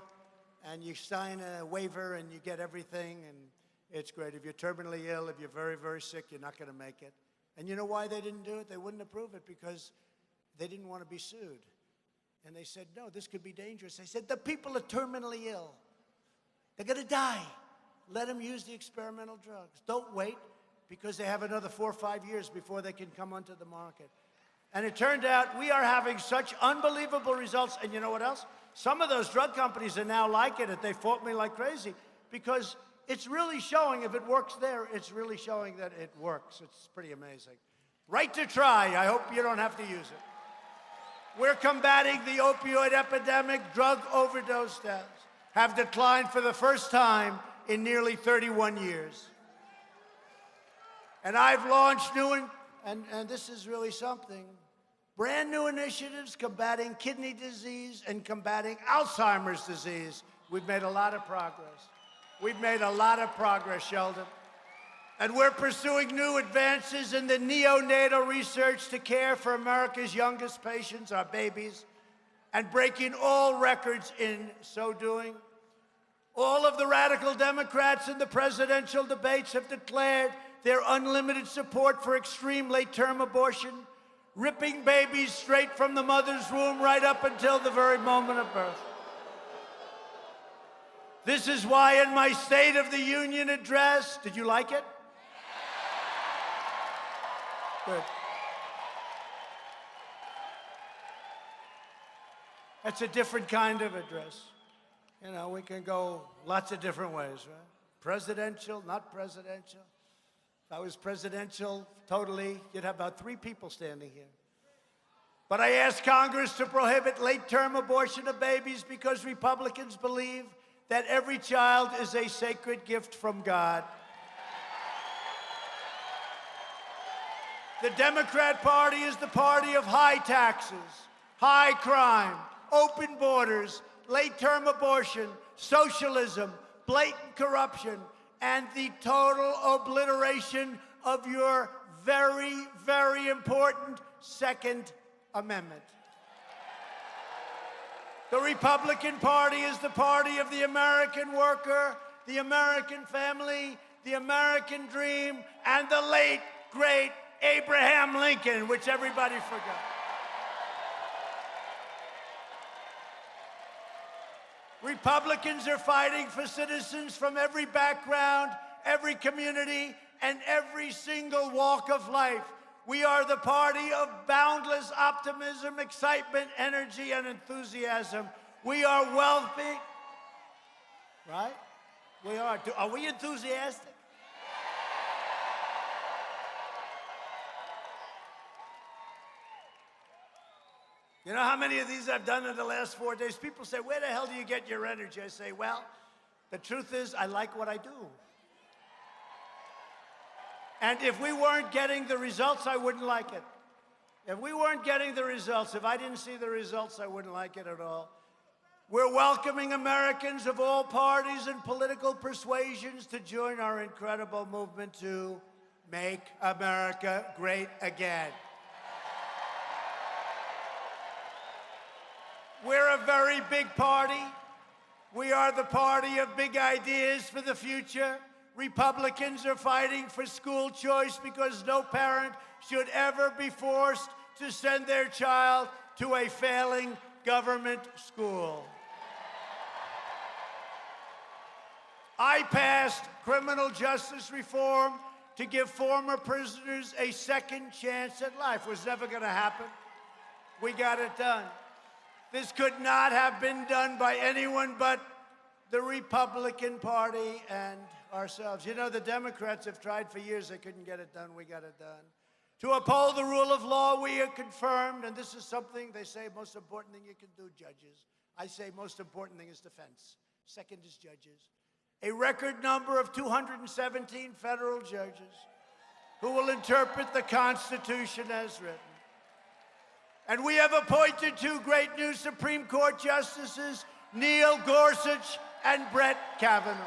and you sign a waiver and you get everything, and it's great. If you're terminally ill, if you're very, very sick, you're not going to make it. And you know why they didn't do it? They wouldn't approve it because they didn't want to be sued. And they said, no, this could be dangerous. They said, the people are terminally ill. They're going to die. Let them use the experimental drugs. Don't wait, because they have another 4 or 5 years before they can come onto the market. And it turned out we are having such unbelievable results. And you know what else? Some of those drug companies are now liking it. They fought me like crazy, because it's really showing, if it works there, it's really showing that it works. It's pretty amazing. Right to try. I hope you don't have to use it. We're combating the opioid epidemic. Drug overdose deaths have declined for the first time in nearly 31 years. And I've launched new, and this is really something, brand new initiatives combating kidney disease and combating Alzheimer's disease. We've made a lot of progress. We've made a lot of progress, Sheldon. And we're pursuing new advances in the neonatal research to care for America's youngest patients, our babies, and breaking all records in so doing. All of the radical Democrats in the presidential debates have declared their unlimited support for extreme late-term abortion, ripping babies straight from the mother's womb right up until the very moment of birth. This is why in my State of the Union address, did you like it? Good. That's a different kind of address. You know, we can go lots of different ways, right? Presidential, not presidential. If I was presidential, totally, you'd have about 3 people standing here. But I asked Congress to prohibit late-term abortion of babies because Republicans believe that every child is a sacred gift from God. The Democrat Party is the party of high taxes, high crime, open borders, late-term abortion, socialism, blatant corruption, and the total obliteration of your very, very important Second Amendment. The Republican Party is the party of the American worker, the American family, the American dream, and the late, great Abraham Lincoln, which everybody forgot. Republicans are fighting for citizens from every background, every community, and every single walk of life. We are the party of boundless optimism, excitement, energy, and enthusiasm. We are wealthy, right? We are. Are we enthusiastic? You know how many of these I've done in the last 4 days? People say, where the hell do you get your energy? I say, well, the truth is, I like what I do. And if we weren't getting the results, I wouldn't like it. If we weren't getting the results, if I didn't see the results, I wouldn't like it at all. We're welcoming Americans of all parties and political persuasions to join our incredible movement to make America great again. We're a very big party. We are the party of big ideas for the future. Republicans are fighting for school choice because no parent should ever be forced to send their child to a failing government school. I passed criminal justice reform to give former prisoners a second chance at life. It was never going to happen. We got it done. This could not have been done by anyone but the Republican Party and ourselves. You know, the Democrats have tried for years. They couldn't get it done. We got it done. To uphold the rule of law, we are confirmed, and this is something they say most important thing you can do, judges. I say most important thing is defense. Second is judges. A record number of 217 federal judges who will interpret the Constitution as written. And we have appointed 2 great new Supreme Court justices, Neil Gorsuch and Brett Kavanaugh.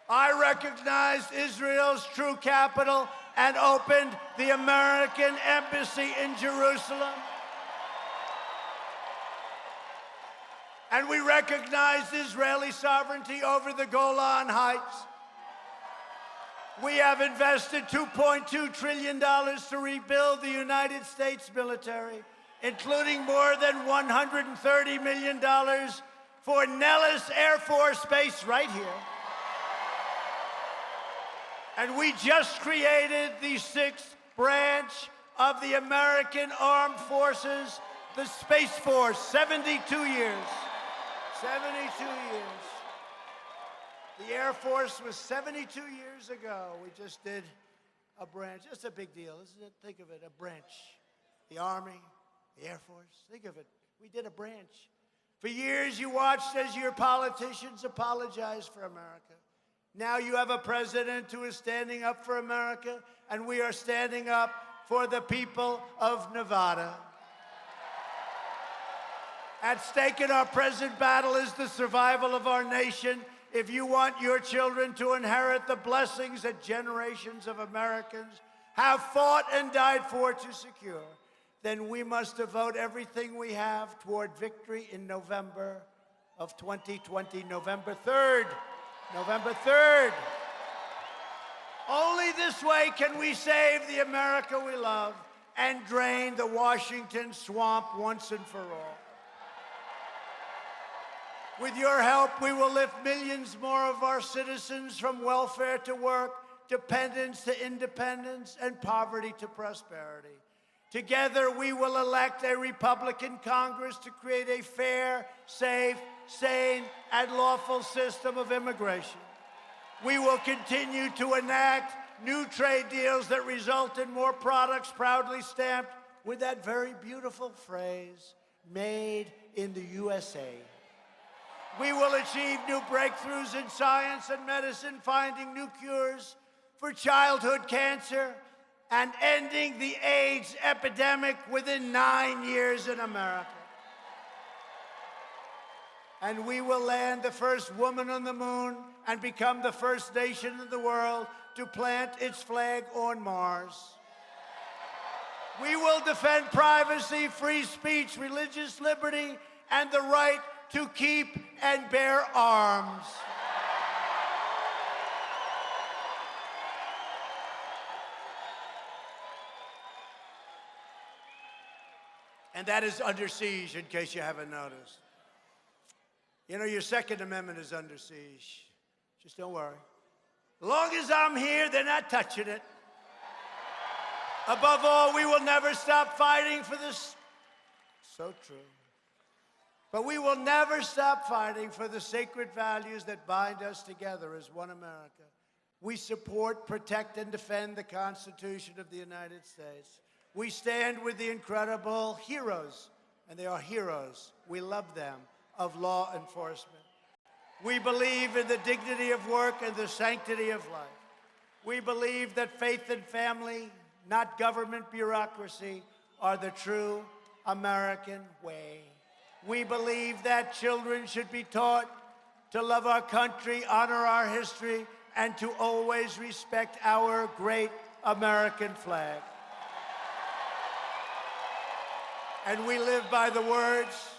I recognized Israel's true capital and opened the American embassy in Jerusalem. And we recognized Israeli sovereignty over the Golan Heights. We have invested $2.2 trillion to rebuild the United States military, including more than $130 million for Nellis Air Force Base right here. And we just created the 6th branch of the American Armed Forces, the Space Force, 72 years. 72 years. The Air Force was 72 years ago. We just did a branch. It's a big deal, isn't it? Think of it, a branch. The Army, the Air Force, think of it. We did a branch. For years, you watched as your politicians apologized for America. Now you have a president who is standing up for America, and we are standing up for the people of Nevada. At stake in our present battle is the survival of our nation. If you want your children to inherit the blessings that generations of Americans have fought and died for to secure, then we must devote everything we have toward victory in November of 2020, November 3rd. November 3rd. Only this way can we save the America we love and drain the Washington swamp once and for all. With your help, we will lift millions more of our citizens from welfare to work, dependence to independence, and poverty to prosperity. Together, we will elect a Republican Congress to create a fair, safe, sane, and lawful system of immigration. We will continue to enact new trade deals that result in more products proudly stamped with that very beautiful phrase, made in the USA. We will achieve new breakthroughs in science and medicine, finding new cures for childhood cancer and ending the AIDS epidemic within 9 years in America. And we will land the first woman on the moon and become the first nation in the world to plant its flag on Mars. We will defend privacy, free speech, religious liberty, and the right to keep and bear arms. And that is under siege, in case you haven't noticed. You know, your Second Amendment is under siege. Just don't worry. As long as I'm here, they're not touching it. Above all, we will never stop fighting for this. So true. But we will never stop fighting for the sacred values that bind us together as one America. We support, protect, and defend the Constitution of the United States. We stand with the incredible heroes, and they are heroes. We love them, of law enforcement. We believe in the dignity of work and the sanctity of life. We believe that faith and family, not government bureaucracy, are the true American way. We believe that children should be taught to love our country, honor our history, and to always respect our great American flag. And we live by the words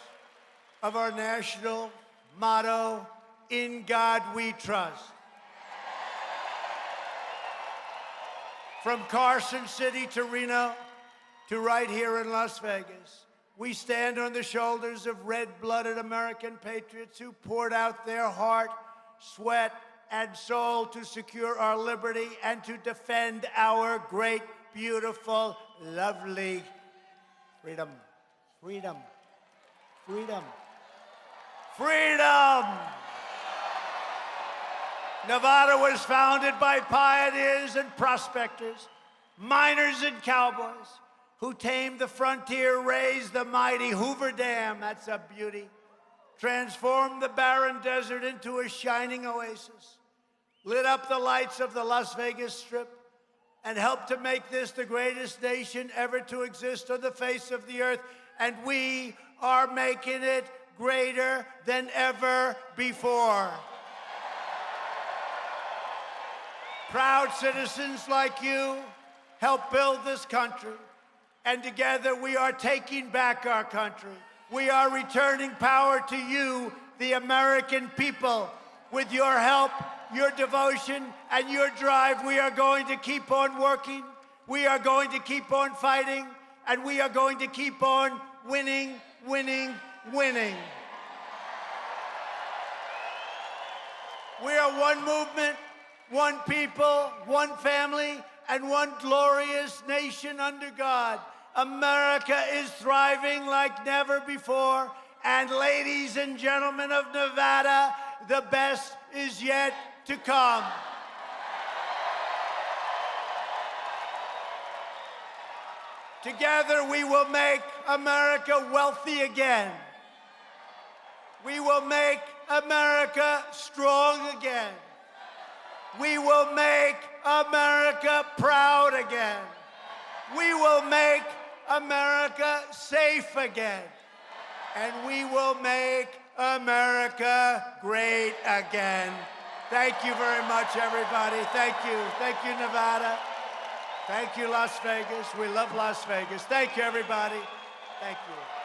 of our national motto, "In God we trust." From Carson City to Reno to right here in Las Vegas, we stand on the shoulders of red-blooded American patriots who poured out their heart, sweat, and soul to secure our liberty and to defend our great, beautiful, lovely freedom. Freedom. Freedom. Freedom! Nevada was founded by pioneers and prospectors, miners and cowboys, who tamed the frontier, raised the mighty Hoover Dam, that's a beauty, transformed the barren desert into a shining oasis, lit up the lights of the Las Vegas Strip, and helped to make this the greatest nation ever to exist on the face of the earth. And we are making it greater than ever before. Proud citizens like you help build this country, and together we are taking back our country. We are returning power to you, the American people. With your help, your devotion, and your drive, we are going to keep on working, we are going to keep on fighting, and we are going to keep on winning, winning, winning. We are one movement, one people, one family, and one glorious nation under God. America is thriving like never before, and ladies and gentlemen of Nevada, the best is yet to come. Together we will make America wealthy again. We will make America strong again. We will make America proud again. We will make America safe again. And we will make America great again. Thank you very much, everybody. Thank you. Thank you, Nevada. Thank you, Las Vegas. We love Las Vegas. Thank you, everybody. Thank you.